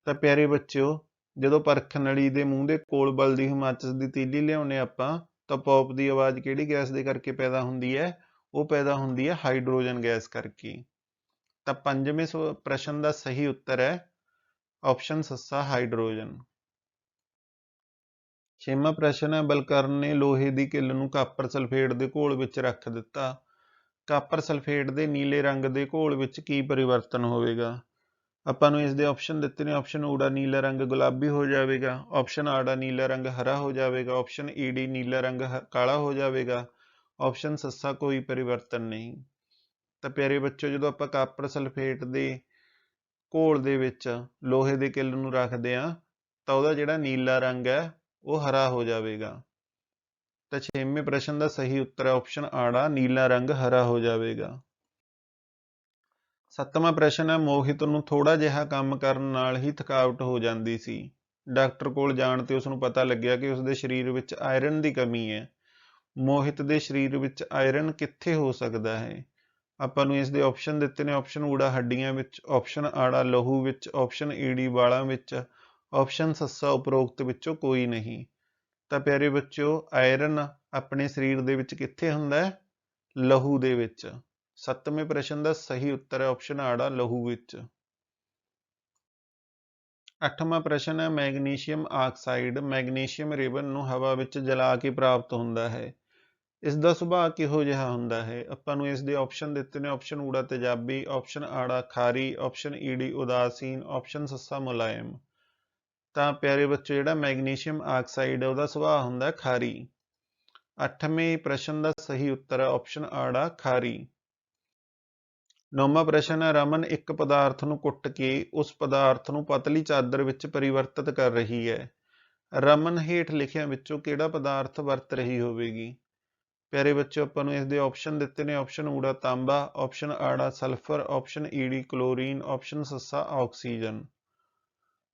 ਤਾਂ ਪਿਆਰੇ ਬੱਚਿਓ, ਜਦੋਂ ਪਰਖਣ ਨਲੀ ਦੇ ਮੂੰਹ ਦੇ ਕੋਲ ਬਲਦੀ ਹੋਈ ਮਾਚਿਸ ਦੀ ਤੀਲੀ ਲਿਆਉਣੇ ਆਪਾਂ, ਤਾਂ ਪੌਪ ਦੀ ਆਵਾਜ਼ ਕਿਹੜੀ ਗੈਸ ਦੇ ਕਰਕੇ ਪੈਦਾ ਹੁੰਦੀ ਹੈ? ਉਹ ਪੈਦਾ ਹੁੰਦੀ ਹੈ ਹਾਈਡਰੋਜਨ ਗੈਸ ਕਰਕੇ। ਤਾਂ ਪੰਜਵੇਂ ਪ੍ਰਸ਼ਨ ਦਾ ਸਹੀ ਉੱਤਰ ਹੈ ਆਪਸ਼ਨ ਸੱਸਾ ਹਾਈਡਰੋਜਨ। ਛੇਵਾਂ ਪ੍ਰਸ਼ਨ ਹੈ, ਬਲਕਰਨ ਨੇ ਲੋਹੇ ਦੀ ਕਿੱਲ ਨੂੰ ਕਾਪਰ ਸਲਫੇਟ ਦੇ ਘੋਲ ਵਿੱਚ ਰੱਖ ਦਿੱਤਾ। ਕਾਪਰ ਸਲਫੇਟ ਦੇ ਨੀਲੇ ਰੰਗ ਦੇ ਘੋਲ ਵਿੱਚ ਕੀ ਪਰਿਵਰਤਨ ਹੋਵੇਗਾ? ਆਪਾਂ ਨੂੰ ਇਸ ਦੇ ਆਪਸ਼ਨ ਦਿੱਤੇ ਨੇ। ਆਪਸ਼ਨ ਊੜਾ ਨੀਲਾ ਰੰਗ ਗੁਲਾਬੀ ਹੋ ਜਾਵੇਗਾ, ਆਪਸ਼ਨ ਆੜਾ ਨੀਲਾ ਰੰਗ ਹਰਾ ਹੋ ਜਾਵੇਗਾ, ਆਪਸ਼ਨ ਈਡੀ ਨੀਲਾ ਰੰਗ ਕਾਲਾ ਹੋ ਜਾਵੇਗਾ, ਆਪਸ਼ਨ ਸੱਸਾ ਕੋਈ ਪਰਿਵਰਤਨ ਨਹੀਂ। ਤਾਂ ਪਿਆਰੇ ਬੱਚੋ, ਜਦੋਂ ਆਪਾਂ ਕਾਪਰ ਸਲਫੇਟ ਦੇ ਘੋਲ ਦੇ ਵਿੱਚ ਲੋਹੇ ਦੇ ਕਿੱਲ ਨੂੰ ਰੱਖਦੇ ਹਾਂ ਤਾਂ ਉਹਦਾ ਜਿਹੜਾ ਨੀਲਾ ਰੰਗ ਹੈ ਉਹ ਹਰਾ ਹੋ ਜਾਵੇਗਾ। ਤਾਂ ਛੇਵੇਂ ਪ੍ਰਸ਼ਨ ਦਾ ਸਹੀ ਉੱਤਰ ਹੈ ਆਪਸ਼ਨ ਆੜਾ ਨੀਲਾ ਰੰਗ ਹਰਾ ਹੋ ਜਾਵੇਗਾ। ਸੱਤਵਾਂ ਪ੍ਰਸ਼ਨ ਹੈ, ਮੋਹਿਤ ਨੂੰ ਥੋੜਾ ਜਿਹਾ ਕੰਮ ਕਰਨ ਨਾਲ ਹੀ ਥਕਾਵਟ ਹੋ ਜਾਂਦੀ ਸੀ। ਡਾਕਟਰ ਕੋਲ ਜਾਣ ਤੇ ਉਸਨੂੰ ਪਤਾ ਲੱਗਿਆ ਕਿ ਉਸਦੇ ਸਰੀਰ ਵਿੱਚ ਆਇਰਨ ਦੀ ਕਮੀ ਹੈ। ਮੋਹਿਤ ਦੇ ਸਰੀਰ ਵਿੱਚ ਆਇਰਨ ਕਿੱਥੇ ਹੋ ਸਕਦਾ ਹੈ? ਆਪਾਂ ਨੂੰ ਇਸ ਦੇ ਆਪਸ਼ਨ ਦਿੱਤੇ ਨੇ। ਆਪਸ਼ਨ ਊੜਾ ਹੱਡੀਆਂ ਵਿੱਚ, ਆਪਸ਼ਨ ਆੜਾ ਲਹੂ ਵਿੱਚ, ਆਪਸ਼ਨ ਈਡੀ ਵਾਲਾਂ ਵਿੱਚ, ਆਪਸ਼ਨ ਸੱਸਾ ਉਪਰੋਕਤ ਵਿੱਚੋਂ ਕੋਈ ਨਹੀਂ। ਤਾਂ ਪਿਆਰੇ ਬੱਚਿਓ, ਆਇਰਨ ਆਪਣੇ ਸਰੀਰ ਦੇ ਵਿੱਚ ਕਿੱਥੇ ਹੁੰਦਾ ਹੈ? ਲਹੂ ਦੇ ਵਿੱਚ। ਸੱਤਵੇਂ ਪ੍ਰਸ਼ਨ ਦਾ ਸਹੀ ਉੱਤਰ ਹੈ ਆਪਸ਼ਨ ਆੜਾ ਲਹੂ ਵਿੱਚ। ਅੱਠਵਾਂ ਪ੍ਰਸ਼ਨ ਹੈ, ਮੈਗਨੀਸ਼ੀਅਮ ਆਕਸਾਈਡ ਮੈਗਨੀਸ਼ੀਅਮ ਰਿਬਨ ਨੂੰ ਹਵਾ ਵਿੱਚ ਜਲਾ ਕੇ ਪ੍ਰਾਪਤ ਹੁੰਦਾ ਹੈ। ਇਸ ਦਾ ਸੁਭਾਅ ਕਿਹੋ ਜਿਹਾ ਹੁੰਦਾ ਹੈ? ਆਪਾਂ ਨੂੰ ਇਸ ਦੇ ਆਪਸ਼ਨ ਦਿੱਤੇ ਨੇ। ਆਪਸ਼ਨ ਊੜਾ ਤੇਜ਼ਾਬੀ, ਆਪਸ਼ਨ ਆੜਾ ਖਾਰੀ, ਆਪਸ਼ਨ ਈਡੀ ਉਦਾਸੀਨ, ਆਪਸ਼ਨ ਸੱਸਾ ਮੁਲਾਇਮ। ਤਾਂ ਪਿਆਰੇ ਬੱਚੇ, ਜਿਹੜਾ ਮੈਗਨੀਸ਼ੀਅਮ ਆਕਸਾਈਡ ਹੈ ਉਹਦਾ ਸੁਭਾਅ ਹੁੰਦਾ ਖਾਰੀ। ਅੱਠਵੇਂ ਪ੍ਰਸ਼ਨ ਦਾ ਸਹੀ ਉੱਤਰ ਹੈ ਆਪਸ਼ਨ ਆੜਾ ਖਾਰੀ। 9ਵਾਂ ਪ੍ਰਸ਼ਨ ਹੈ, ਰਮਨ ਇੱਕ ਪਦਾਰਥ ਨੂੰ ਕੁੱਟ ਕੇ ਉਸ ਪਦਾਰਥ ਨੂੰ ਪਤਲੀ ਚਾਦਰ ਵਿੱਚ ਪਰਿਵਰਤਿਤ ਕਰ ਰਹੀ ਹੈ। ਰਮਨ ਹੇਠ ਲਿਖਿਆਂ ਵਿੱਚੋਂ ਕਿਹੜਾ ਪਦਾਰਥ ਵਰਤ ਰਹੀ ਹੋਵੇਗੀ? ਪਿਆਰੇ ਬੱਚਿਓ, ਆਪਾਂ ਨੂੰ ਇਸ ਦੇ ਆਪਸ਼ਨ ਦਿੱਤੇ ਨੇ। ਆਪਸ਼ਨ ਊੜਾ ਤਾਂਬਾ, ਆਪਸ਼ਨ ਆੜਾ ਸਲਫਰ, ਆਪਸ਼ਨ ਈਡੀ ਕਲੋਰੀਨ, ਆਪਸ਼ਨ ਸੱਸਾ ਆਕਸੀਜਨ।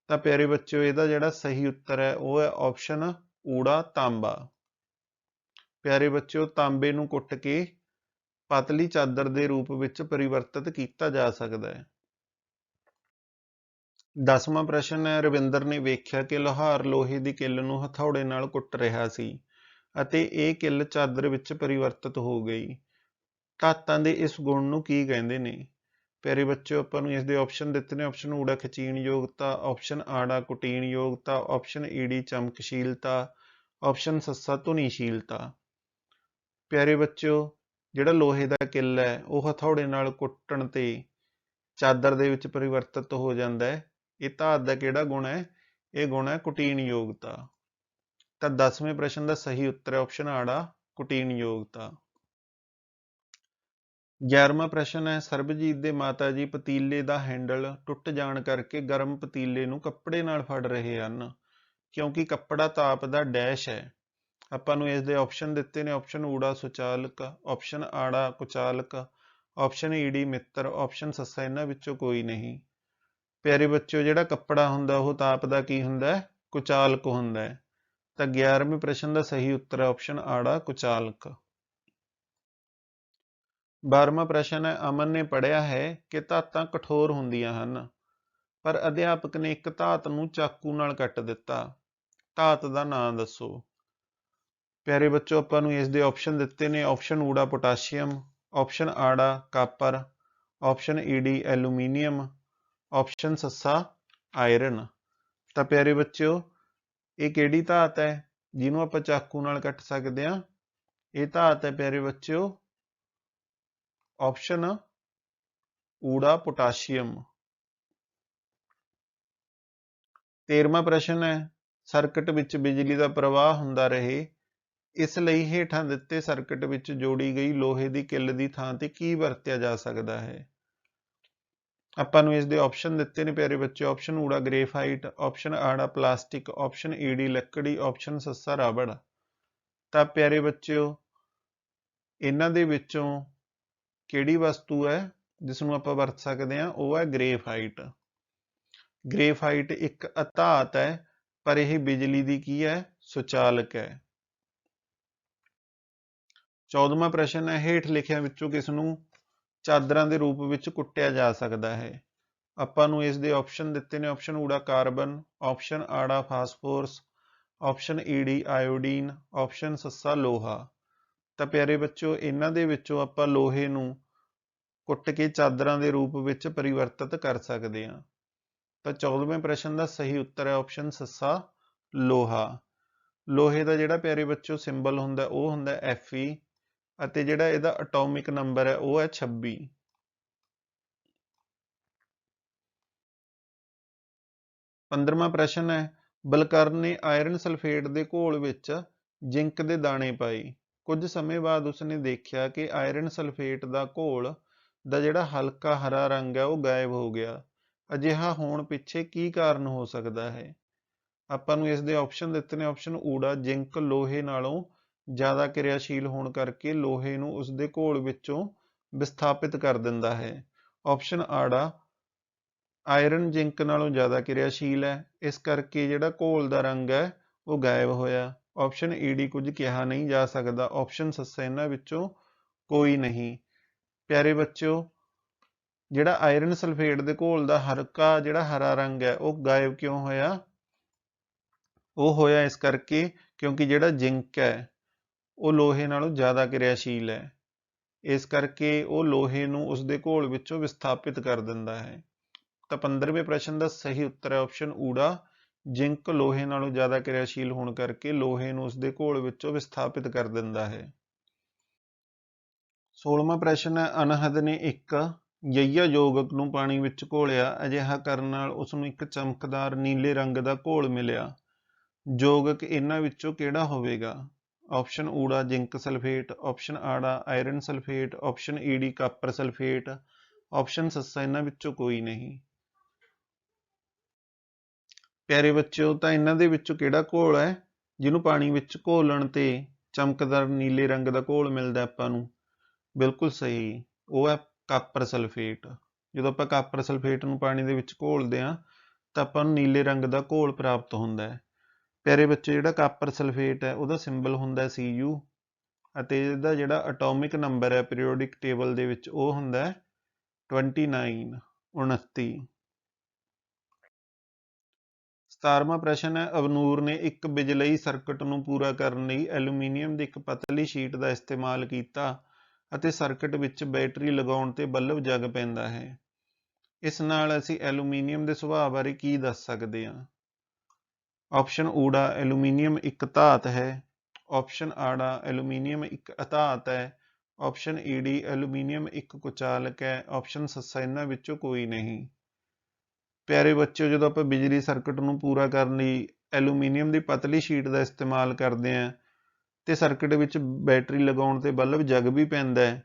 ਤਾਂ ਪਿਆਰੇ ਬੱਚਿਓ, ਇਹਦਾ ਜਿਹੜਾ ਸਹੀ ਉੱਤਰ ਹੈ ਉਹ ਹੈ ਆਪਸ਼ਨ ਊੜਾ ਤਾਂਬਾ। ਪਿਆਰੇ ਬੱਚਿਓ, ਤਾਂਬੇ ਨੂੰ ਕੁੱਟ ਕੇ ਪਤਲੀ ਚਾਦਰ ਦੇ ਰੂਪ ਵਿੱਚ ਪਰਿਵਰਤਿਤ ਕੀਤਾ ਜਾ ਸਕਦਾ ਹੈ। 10ਵਾਂ ਪ੍ਰਸ਼ਨ ਹੈ, ਰਵਿੰਦਰ ਨੇ ਵੇਖਿਆ ਕਿ ਲੋਹਾਰ ਲੋਹੇ ਦੀ ਕਿੱਲ ਨੂੰ ਹਥੌੜੇ ਨਾਲ ਕੁੱਟ ਰਿਹਾ ਸੀ ਅਤੇ ਇਹ ਕਿੱਲ ਚਾਦਰ ਵਿੱਚ ਪਰਿਵਰਤਿਤ ਹੋ ਗਈ। ਧਾਤਾਂ ਦੇ ਇਸ ਗੁਣ ਨੂੰ ਕੀ ਕਹਿੰਦੇ ਨੇ? ਪਿਆਰੇ ਬੱਚਿਓ, ਆਪਾਂ ਨੂੰ ਇਸ ਦੇ ਆਪਸ਼ਨ ਦਿੱਤੇ ਨੇ। ਆਪਸ਼ਨ ਊੜਾ ਖਿਚੀਣ ਯੋਗਤਾ, ਆਪਸ਼ਨ ਆੜਾ ਕੁਟੀਣ ਯੋਗਤਾ, ਆਪਸ਼ਨ ਈਡੀ ਚਮਕਸ਼ੀਲਤਾ, ਆਪਸ਼ਨ ਸੱਸਾ ਧੁਨੀਸ਼ੀਲਤਾ। ਪਿਆਰੇ ਬੱਚਿਓ, ਜਿਹੜਾ ਲੋਹੇ ਦਾ ਕਿੱਲ ਹੈ ਉਹ ਹਥੌੜੇ ਨਾਲ ਕੁੱਟਣ ਤੇ ਚਾਦਰ ਦੇ ਵਿੱਚ ਪਰਿਵਰਤਿਤ ਹੋ ਜਾਂਦਾ ਹੈ। ਇਹ ਧਾਤ ਦਾ ਕਿਹੜਾ ਗੁਣ ਹੈ? ਇਹ ਗੁਣ ਹੈ ਕੁਟੀਣ ਯੋਗਤਾ। ਤਾਂ 10ਵੇਂ ਪ੍ਰਸ਼ਨ ਦਾ ਸਹੀ ਉੱਤਰ ਹੈ ਆਪਸ਼ਨ ਆੜਾ ਕੁਟੀਣ ਯੋਗਤਾ। 11ਵਾਂ ਪ੍ਰਸ਼ਨ ਹੈ, ਸਰਬਜੀਤ ਦੇ ਮਾਤਾ ਜੀ ਪਤੀਲੇ ਦਾ ਹੈਂਡਲ ਟੁੱਟ ਜਾਣ ਕਰਕੇ ਗਰਮ ਪਤੀਲੇ ਨੂੰ ਕੱਪੜੇ ਨਾਲ ਫੜ ਰਹੇ ਹਨ ਕਿਉਂਕਿ ਕੱਪੜਾ ਤਾਪ ਦਾ ਡੈਸ਼ ਹੈ। ਆਪਾਂ ਨੂੰ ਇਸ ਦੇ ਆਪਸ਼ਨ ਦਿੱਤੇ ਨੇ। ਆਪਸ਼ਨ ਊੜਾ ਸੁਚਾਲਕ, ਆਪਸ਼ਨ ਆੜਾ ਕੁਚਾਲਕ, ਆਪਸ਼ਨ ਈਡੀ ਮਿੱਤਰ, ਆਪਸ਼ਨ ਸੱਸਾ ਇਹਨਾਂ ਵਿੱਚੋਂ ਕੋਈ ਨਹੀਂ। ਪਿਆਰੇ ਬੱਚਿਓ, ਜਿਹੜਾ ਕੱਪੜਾ ਹੁੰਦਾ ਉਹ ਤਾਪ ਦਾ ਕੀ ਹੁੰਦਾ ਹੈ? ਕੁਚਾਲਕ ਹੁੰਦਾ ਹੈ। ਤਾਂ 11ਵੇਂ ਪ੍ਰਸ਼ਨ ਦਾ ਸਹੀ ਉੱਤਰ ਹੈ ਆਪਸ਼ਨ ਆੜਾ ਕੁਚਾਲਕ। 12ਵਾਂ ਪ੍ਰਸ਼ਨ ਹੈ, ਅਮਨ ਨੇ ਪੜ੍ਹਿਆ ਹੈ ਕਿ ਧਾਤਾਂ ਕਠੋਰ ਹੁੰਦੀਆਂ ਹਨ ਪਰ ਅਧਿਆਪਕ ਨੇ ਇੱਕ ਧਾਤ ਨੂੰ ਚਾਕੂ ਨਾਲ ਕੱਟ ਦਿੱਤਾ। ਧਾਤ ਦਾ ਨਾਂ ਦੱਸੋ। ਪਿਆਰੇ ਬੱਚੋ, ਆਪਾਂ ਨੂੰ ਇਸ ਦੇ ਆਪਸ਼ਨ ਦਿੱਤੇ ਨੇ। ਆਪਸ਼ਨ ਊੜਾ ਪੋਟਾਸ਼ੀਅਮ, ਆਪਸ਼ਨ ਆੜਾ ਕਾਪਰ, ਆਪਸ਼ਨ ਈਡੀ ਐਲੂਮੀਨੀਅਮ, ਆਪਸ਼ਨ ਸੱਸਾ ਆਇਰਨ। ਤਾਂ ਪਿਆਰੇ ਬੱਚਿਓ, ਇਹ ਕਿਹੜੀ ਧਾਤ ਹੈ ਜਿਹਨੂੰ ਆਪਾਂ ਚਾਕੂ ਨਾਲ ਕੱਟ ਸਕਦੇ ਹਾਂ? ਇਹ ਧਾਤ ਹੈ ਪਿਆਰੇ ਬੱਚਿਓ ਆਪਸ਼ਨ ਊੜਾ ਪੋਟਾਸ਼ੀਅਮ। 13ਵਾਂ ਪ੍ਰਸ਼ਨ ਹੈ, ਸਰਕਟ ਵਿੱਚ ਬਿਜਲੀ ਦਾ ਪ੍ਰਵਾਹ ਹੁੰਦਾ ਰਹੇ ਇਸ ਲਈ ਹੇਠਾਂ ਦਿੱਤੇ ਸਰਕਟ ਵਿੱਚ ਜੋੜੀ ਗਈ ਲੋਹੇ ਦੀ ਕਿੱਲ ਦੀ ਥਾਂ ਤੇ ਕੀ ਵਰਤਿਆ ਜਾ ਸਕਦਾ ਹੈ? ਆਪਾਂ ਨੂੰ ਇਸ ਦੇ ਆਪਸ਼ਨ ਦਿੱਤੇ ਨੇ ਪਿਆਰੇ ਬੱਚੇ। ਆਪਸ਼ਨ ਊੜਾ ਗ੍ਰੇਫਾਈਟ, ਆਪਸ਼ਨ ਆੜਾ ਪਲਾਸਟਿਕ, ਆਪਸ਼ਨ ਈਡੀ ਲੱਕੜੀ, ਆਪਸ਼ਨ ਸੱਸਾ ਰਬੜ। ਤਾਂ ਪਿਆਰੇ ਬੱਚਿਓ, ਇਹਨਾਂ ਦੇ ਵਿੱਚੋਂ ਕਿਹੜੀ ਵਸਤੂ ਹੈ ਜਿਸ ਨੂੰ ਆਪਾਂ ਵਰਤ ਸਕਦੇ ਹਾਂ? ਉਹ ਹੈ ਗ੍ਰੇਫਾਈਟ। ਗ੍ਰੇਫਾਈਟ ਇੱਕ ਅਧਾਤ ਹੈ ਪਰ ਇਹ ਬਿਜਲੀ ਦੀ ਕੀ ਹੈ? ਸੁਚਾਲਕ ਹੈ। 14ਵਾਂ ਪ੍ਰਸ਼ਨ ਹੈ, ਹੇਠ ਲਿਖਿਆਂ ਵਿੱਚੋਂ ਕਿਸ ਨੂੰ ਚਾਦਰਾਂ ਦੇ ਰੂਪ ਵਿੱਚ ਕੁੱਟਿਆ ਜਾ ਸਕਦਾ ਹੈ? ਆਪਾਂ ਨੂੰ ਇਸ ਦੇ ਆਪਸ਼ਨ ਦਿੱਤੇ ਨੇ। ਆਪਸ਼ਨ ਊੜਾ ਕਾਰਬਨ, ਆਪਸ਼ਨ ਆੜਾ ਫਾਸਫੋਰਸ, ਆਪਸ਼ਨ ਈਡੀ ਆਇਓਡੀਨ, ਆਪਸ਼ਨ ਸੱਸਾ ਲੋਹਾ। ਤਾਂ ਪਿਆਰੇ ਬੱਚਿਓ, ਇਹਨਾਂ ਦੇ ਵਿੱਚੋਂ ਆਪਾਂ ਲੋਹੇ ਨੂੰ ਕੁੱਟ ਕੇ ਚਾਦਰਾਂ ਦੇ ਰੂਪ ਵਿੱਚ ਪਰਿਵਰਤਿਤ ਕਰ ਸਕਦੇ ਹਾਂ। ਤਾਂ 14ਵੇਂ ਪ੍ਰਸ਼ਨ ਦਾ ਸਹੀ ਉੱਤਰ ਹੈ ਆਪਸ਼ਨ ਸੱਸਾ ਲੋਹਾ। ਲੋਹੇ ਦਾ ਜਿਹੜਾ ਪਿਆਰੇ ਬੱਚਿਓ ਸਿੰਬਲ ਹੁੰਦਾ ਉਹ ਹੁੰਦਾ Fe ਅਤੇ ਜਿਹੜਾ ਇਹਦਾ ਐਟੋਮਿਕ ਨੰਬਰ ਹੈ ਉਹ ਹੈ 26। 15ਵਾਂ ਪ੍ਰਸ਼ਨ ਹੈ, ਬਲਕਰਨ ਨੇ ਆਇਰਨ ਸਲਫੇਟ ਦੇ ਘੋਲ ਵਿੱਚ ਜ਼ਿੰਕ ਦੇ ਦਾਣੇ ਪਾਏ। ਕੁਝ ਸਮੇਂ ਬਾਅਦ ਉਸਨੇ ਦੇਖਿਆ ਕਿ ਆਇਰਨ ਸਲਫੇਟ ਦਾ ਘੋਲ ਦਾ ਜਿਹੜਾ ਹਲਕਾ ਹਰਾ ਰੰਗ ਹੈ ਉਹ ਗਾਇਬ ਹੋ ਗਿਆ। ਅਜਿਹਾ ਹੋਣ ਪਿੱਛੇ ਕੀ ਕਾਰਨ ਹੋ ਸਕਦਾ ਹੈ? ਆਪਾਂ ਨੂੰ ਇਸ ਦੇ ਆਪਸ਼ਨ ਦਿੱਤੇ ਨੇ। ਆਪਸ਼ਨ ਊੜਾ ਜ਼ਿੰਕ ਲੋਹੇ ਨਾਲੋਂ ਜ਼ਿਆਦਾ ਕਿਰਿਆਸ਼ੀਲ ਹੋਣ ਕਰਕੇ ਲੋਹੇ ਨੂੰ ਉਸਦੇ ਘੋਲ ਵਿੱਚੋਂ ਵਿਸਥਾਪਿਤ ਕਰ ਦਿੰਦਾ ਹੈ। ਆਪਸ਼ਨ ਆੜਾ ਆਇਰਨ ਜ਼ਿੰਕ ਨਾਲੋਂ ਜ਼ਿਆਦਾ ਕਿਰਿਆਸ਼ੀਲ ਹੈ, ਇਸ ਕਰਕੇ ਜਿਹੜਾ ਘੋਲ ਦਾ ਰੰਗ ਹੈ ਉਹ ਗਾਇਬ ਹੋਇਆ। ਆਪਸ਼ਨ ਈਡੀ ਕੁਝ ਕਿਹਾ ਨਹੀਂ ਜਾ ਸਕਦਾ। ਆਪਸ਼ਨ ਸੱਸਾ ਇਹਨਾਂ ਵਿੱਚੋਂ ਕੋਈ ਨਹੀਂ। ਪਿਆਰੇ ਬੱਚਿਓ, ਜਿਹੜਾ ਆਇਰਨ ਸਲਫੇਟ ਦੇ ਘੋਲ ਦਾ ਹਲਕਾ ਜਿਹੜਾ ਹਰਾ ਰੰਗ ਹੈ ਉਹ ਗਾਇਬ ਕਿਉਂ ਹੋਇਆ? ਉਹ ਹੋਇਆ ਇਸ ਕਰਕੇ ਕਿਉਂਕਿ ਜਿਹੜਾ ਜ਼ਿੰਕ ਹੈ ਉਹ ਲੋਹੇ ਨਾਲੋਂ ਜ਼ਿਆਦਾ ਕਿਰਿਆਸ਼ੀਲ ਹੈ, ਇਸ ਕਰਕੇ ਉਹ ਲੋਹੇ ਨੂੰ ਉਸਦੇ ਘੋਲ ਵਿੱਚੋਂ ਵਿਸਥਾਪਿਤ ਕਰ ਦਿੰਦਾ ਹੈ। ਤਾਂ 15ਵੇਂ ਪ੍ਰਸ਼ਨ ਦਾ ਸਹੀ ਉੱਤਰ ਹੈ ਆਪਸ਼ਨ ਊੜਾ ਜ਼ਿੰਕ ਲੋਹੇ ਨਾਲੋਂ ਜ਼ਿਆਦਾ ਕਿਰਿਆਸ਼ੀਲ ਹੋਣ ਕਰਕੇ ਲੋਹੇ ਨੂੰ ਉਸਦੇ ਘੋਲ ਵਿੱਚੋਂ ਵਿਸਥਾਪਿਤ ਕਰ ਦਿੰਦਾ ਹੈ। 16ਵਾਂ ਪ੍ਰਸ਼ਨ ਹੈ, ਅਨਹਦ ਨੇ ਇੱਕ ਜਈਆ ਯੋਗਕ ਨੂੰ ਪਾਣੀ ਵਿੱਚ ਘੋਲਿਆ। ਅਜਿਹਾ ਕਰਨ ਨਾਲ ਉਸ ਨੂੰ ਇੱਕ ਚਮਕਦਾਰ ਨੀਲੇ ਰੰਗ ਦਾ ਘੋਲ ਮਿਲਿਆ। ਯੋਗਕ ਇਹਨਾਂ ਵਿੱਚੋਂ ਕਿਹੜਾ ਹੋਵੇਗਾ? ਆਪਸ਼ਨ ਊੜਾ ਜ਼ਿੰਕ ਸਲਫੇਟ, ਆਪਸ਼ਨ ਆੜਾ ਆਇਰਨ ਸਲਫੇਟ, ਆਪਸ਼ਨ ਈਡੀ ਕਾਪਰ ਸਲਫੇਟ, ਆਪਸ਼ਨ ਸੱਸਾ ਇਹਨਾਂ ਵਿੱਚੋਂ ਕੋਈ ਨਹੀਂ। ਪਿਆਰੇ ਬੱਚਿਓ, ਤਾਂ ਇਹਨਾਂ ਦੇ ਵਿੱਚੋਂ ਕਿਹੜਾ ਘੋਲ ਹੈ ਜਿਹਨੂੰ ਪਾਣੀ ਵਿੱਚ ਘੋਲਣ ਤੇ ਚਮਕਦਾਰ ਨੀਲੇ ਰੰਗ ਦਾ ਘੋਲ ਮਿਲਦਾ ਆਪਾਂ ਨੂੰ? ਬਿਲਕੁਲ ਸਹੀ, ਉਹ ਹੈ ਕਾਪਰ ਸਲਫੇਟ। ਜਦੋਂ ਆਪਾਂ ਕਾਪਰ ਸਲਫੇਟ ਨੂੰ ਪਾਣੀ ਦੇ ਵਿੱਚ ਘੋਲਦੇ ਹਾਂ ਤਾਂ ਆਪਾਂ ਨੂੰ ਨੀਲੇ ਰੰਗ ਦਾ ਘੋਲ ਪ੍ਰਾਪਤ ਹੁੰਦਾ ਹੈ। ਪਿਆਰੇ ਬੱਚੇ, ਜਿਹੜਾ ਕਾਪਰ ਸਲਫੇਟ ਹੈ ਉਹਦਾ ਸਿੰਬਲ ਹੁੰਦਾ Cu ਅਤੇ ਇਹਦਾ ਜਿਹੜਾ ਐਟੋਮਿਕ ਨੰਬਰ ਹੈ ਪੀਰੀਓਡਿਕ ਟੇਬਲ ਦੇ ਵਿੱਚ ਉਹ ਹੁੰਦਾ 29 29। 17ਵਾਂ ਪ੍ਰਸ਼ਨ ਹੈ, ਅਵਨੂਰ ਨੇ ਇੱਕ ਬਿਜਲਈ ਸਰਕਟ ਨੂੰ ਪੂਰਾ ਕਰਨ ਲਈ ਐਲੂਮੀਨੀਅਮ ਦੀ ਇੱਕ ਪਤਲੀ ਸ਼ੀਟ ਦਾ ਇਸਤੇਮਾਲ ਕੀਤਾ ਅਤੇ ਸਰਕਟ ਵਿੱਚ ਬੈਟਰੀ ਲਗਾਉਣ ਤੇ ਬਲਬ ਜਗ ਪੈਂਦਾ ਹੈ। ਇਸ ਨਾਲ ਅਸੀਂ ਐਲੂਮੀਨੀਅਮ ਦੇ ਸੁਭਾਅ ਬਾਰੇ ਕੀ ਦੱਸ ਸਕਦੇ ਹਾਂ? ਆਪਸ਼ਨ ਊੜਾ, ਐਲੂਮੀਨੀਅਮ ਇੱਕ ਧਾਤ ਹੈ। ਆਪਸ਼ਨ ਆੜਾ, ਐਲੂਮੀਨੀਅਮ ਇੱਕ ਅਧਾਤ ਹੈ। ਆਪਸ਼ਨ ਈਡੀ, ਐਲੂਮੀਨੀਅਮ ਇੱਕ ਕੁਚਾਲਕ ਹੈ। ਆਪਸ਼ਨ ਸੱਸਾ ਇਹਨਾਂ ਵਿੱਚੋਂ ਕੋਈ ਨਹੀਂ। ਪਿਆਰੇ ਬੱਚਿਓ, ਜਦੋਂ ਆਪਾਂ ਬਿਜਲੀ ਸਰਕਟ ਨੂੰ ਪੂਰਾ ਕਰਨ ਲਈ ਐਲੂਮੀਨੀਅਮ ਦੀ ਪਤਲੀ ਸ਼ੀਟ ਦਾ ਇਸਤੇਮਾਲ ਕਰਦੇ ਹਾਂ ਤੇ ਸਰਕਟ ਵਿੱਚ ਬੈਟਰੀ ਲਗਾਉਣ ਤੇ ਬਲਬ ਜਗ ਵੀ ਪੈਂਦਾ ਹੈ,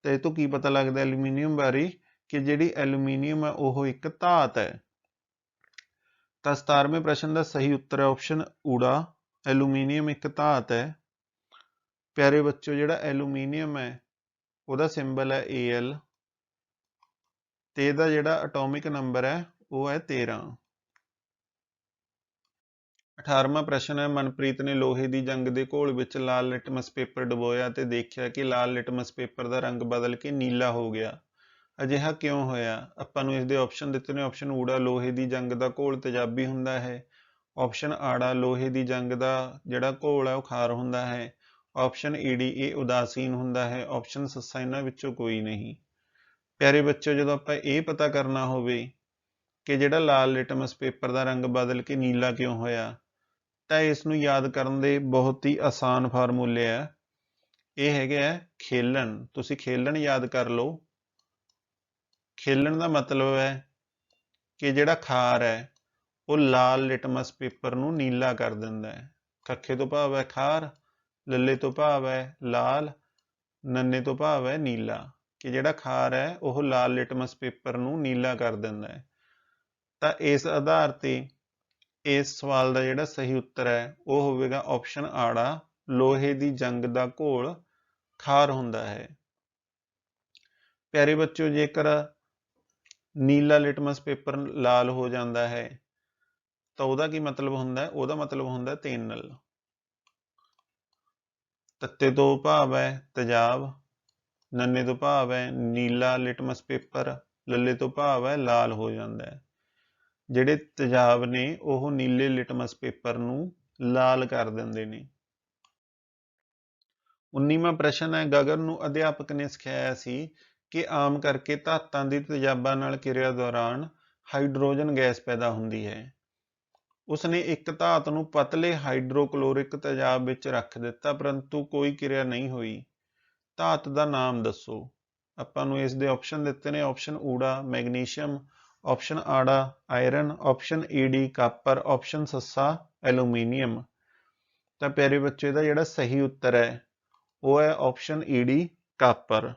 ਤਾਂ ਇਹ ਤੋਂ ਕੀ ਪਤਾ ਲੱਗਦਾ ਐਲੂਮੀਨੀਅਮ ਬਾਰੇ? ਕਿ ਜਿਹੜੀ ਐਲੂਮੀਨੀਅਮ ਹੈ ਉਹ ਇੱਕ ਧਾਤ ਹੈ। ਤਾਂ 17ਵੇਂ ਪ੍ਰਸ਼ਨ ਦਾ ਸਹੀ ਉੱਤਰ ਹੈ ਆਪਸ਼ਨ ਊੜਾ, ਐਲੂਮੀਨੀਅਮ ਇੱਕ ਧਾਤ ਹੈ। ਪਿਆਰੇ ਬੱਚਿਓ, ਜਿਹੜਾ ਐਲੂਮੀਨੀਅਮ ਹੈ ਉਹਦਾ ਸਿੰਬਲ ਹੈ Al ਤੇ ਇਹਦਾ ਜਿਹੜਾ ਐਟੋਮਿਕ ਨੰਬਰ ਹੈ ਉਹ ਹੈ 13। 18ਵਾਂ ਪ੍ਰਸ਼ਨ ਹੈ, ਮਨਪ੍ਰੀਤ ਨੇ ਲੋਹੇ ਦੀ ਜੰਗ ਦੇ ਘੋਲ ਵਿੱਚ ਲਾਲ ਲਿਟਮਸ ਪੇਪਰ ਡੁਬੋਇਆ ਤੇ ਦੇਖਿਆ ਕਿ ਲਾਲ ਲਿਟਮਸ ਪੇਪਰ ਦਾ ਰੰਗ ਬਦਲ ਕੇ ਨੀਲਾ ਹੋ ਗਿਆ। ਅਜਿਹਾ ਕਿਉਂ ਹੋਇਆ? ਆਪਾਂ ਨੂੰ ਇਸਦੇ ਆਪਸ਼ਨ ਦਿੱਤੇ ਨੇ। ਆਪਸ਼ਨ ਊੜਾ, ਲੋਹੇ ਦੀ ਜੰਗ ਦਾ ਘੋਲ ਤੇਜ਼ਾਬੀ ਹੁੰਦਾ ਹੈ। ਆਪਸ਼ਨ ਆੜਾ, ਲੋਹੇ ਦੀ ਜੰਗ ਦਾ ਜਿਹੜਾ ਘੋਲ ਹੈ ਉਹ ਖਾਰ ਹੁੰਦਾ ਹੈ। ਆਪਸ਼ਨ ਈਡੀ, ਇਹ ਉਦਾਸੀਨ ਹੁੰਦਾ ਹੈ। ਆਪਸ਼ਨ ਸੱਸਾ ਇਹਨਾਂ ਵਿੱਚੋਂ ਕੋਈ ਨਹੀਂ। ਪਿਆਰੇ ਬੱਚਿਓ, ਜਦੋਂ ਆਪਾਂ ਇਹ ਪਤਾ ਕਰਨਾ ਹੋਵੇ ਕਿ ਜਿਹੜਾ ਲਾਲ ਲਿਟਮਸ ਪੇਪਰ ਦਾ ਰੰਗ ਬਦਲ ਕੇ ਨੀਲਾ ਕਿਉਂ ਹੋਇਆ, ਤਾਂ ਇਸ ਨੂੰ ਯਾਦ ਕਰਨ ਦੇ ਬਹੁਤ ਹੀ ਆਸਾਨ ਫਾਰਮੂਲੇ ਆ। ਇਹ ਹੈਗੇ ਆ ਖੇਲਣ। ਤੁਸੀਂ ਖੇਲਣ ਯਾਦ ਕਰ ਲਓ। ਖੇਲਣ ਦਾ ਮਤਲਬ ਹੈ ਕਿ ਜਿਹੜਾ ਖਾਰ ਹੈ ਉਹ ਲਾਲ ਲਿਟਮਸ ਪੇਪਰ ਨੂੰ ਨੀਲਾ ਕਰ ਦਿੰਦਾ ਹੈ। ਖੱਖੇ ਤੋਂ ਭਾਵ ਹੈ ਖਾਰ, ਲੱਲੇ ਤੋਂ ਭਾਵ ਹੈ ਲਾਲ, ਨੰਨੇ ਤੋਂ ਭਾਵ ਹੈ ਨੀਲਾ, ਕਿ ਜਿਹੜਾ ਖਾਰ ਹੈ ਉਹ ਲਾਲ ਲਿਟਮਸ ਪੇਪਰ ਨੂੰ ਨੀਲਾ ਕਰ ਦਿੰਦਾ ਹੈ। ਤਾਂ ਇਸ ਆਧਾਰ ਤੇ ਇਸ ਸਵਾਲ ਦਾ ਜਿਹੜਾ ਸਹੀ ਉੱਤਰ ਹੈ ਉਹ ਹੋਵੇਗਾ ਆਪਸ਼ਨ ਆੜਾ, ਲੋਹੇ ਦੀ ਜੰਗ ਦਾ ਘੋਲ ਖਾਰ ਹੁੰਦਾ ਹੈ। ਪਿਆਰੇ ਬੱਚਿਓ, ਜੇਕਰ ਨੀਲਾ ਲਿਟਮਸ ਪੇਪਰ ਲਾਲ ਹੋ ਜਾਂਦਾ ਹੈ ਤਾਂ ਉਹਦਾ ਕੀ ਮਤਲਬ ਹੁੰਦਾ ਹੈ? ਉਹਦਾ ਮਤਲਬ ਹੁੰਦਾ ਤੇਨਲ। ਤੱਤੇ ਤੋਂ ਭਾਵ ਹੈ ਤੇਜ਼ਾਬ, ਨੰਨੇ ਤੋਂ ਭਾਵ ਹੈ ਨੀਲਾ ਲਿਟਮਸ ਪੇਪਰ, ਲੱਲੇ ਤੋਂ ਭਾਵ ਹੈ ਲਾਲ ਹੋ ਜਾਂਦਾ ਹੈ। ਜਿਹੜੇ ਤੇਜ਼ਾਬ ਨੇ ਉਹ ਨੀਲੇ ਲਿਟਮਸ ਪੇਪਰ ਨੂੰ ਲਾਲ ਕਰ ਦਿੰਦੇ ਨੇ। 19ਵਾਂ ਪ੍ਰਸ਼ਨ ਹੈ, ਗਗਨ ਨੂੰ ਅਧਿਆਪਕ ਨੇ ਸਿਖਾਇਆ ਸੀ ਕਿ ਆਮ ਕਰਕੇ ਧਾਤਾਂ ਦੀ ਤੇਜ਼ਾਬਾਂ ਨਾਲ ਕਿਰਿਆ ਦੌਰਾਨ ਹਾਈਡਰੋਜਨ ਗੈਸ ਪੈਦਾ ਹੁੰਦੀ ਹੈ। ਉਸਨੇ ਇੱਕ ਧਾਤ ਨੂੰ ਪਤਲੇ ਹਾਈਡਰੋਕਲੋਰਿਕ ਤੇਜ਼ਾਬ ਵਿੱਚ ਰੱਖ ਦਿੱਤਾ ਪਰੰਤੂ ਕੋਈ ਕਿਰਿਆ ਨਹੀਂ ਹੋਈ। ਧਾਤ ਦਾ ਨਾਮ ਦੱਸੋ। ਆਪਾਂ ਨੂੰ ਇਸ ਦੇ ਆਪਸ਼ਨ ਦਿੱਤੇ ਨੇ। ਆਪਸ਼ਨ ਊੜਾ, ਮੈਗਨੀਸ਼ੀਅਮ। ਆਪਸ਼ਨ ਆੜਾ, ਆਇਰਨ। ਆਪਸ਼ਨ ਈਡੀ, ਕਾਪਰ। ਆਪਸ਼ਨ ਸੱਸਾ, ਐਲੂਮੀਨੀਅਮ। ਤਾਂ ਪਿਆਰੇ ਬੱਚੇ ਦਾ ਜਿਹੜਾ ਸਹੀ ਉੱਤਰ ਹੈ ਉਹ ਹੈ ਆਪਸ਼ਨ ਈਡੀ, ਕਾਪਰ।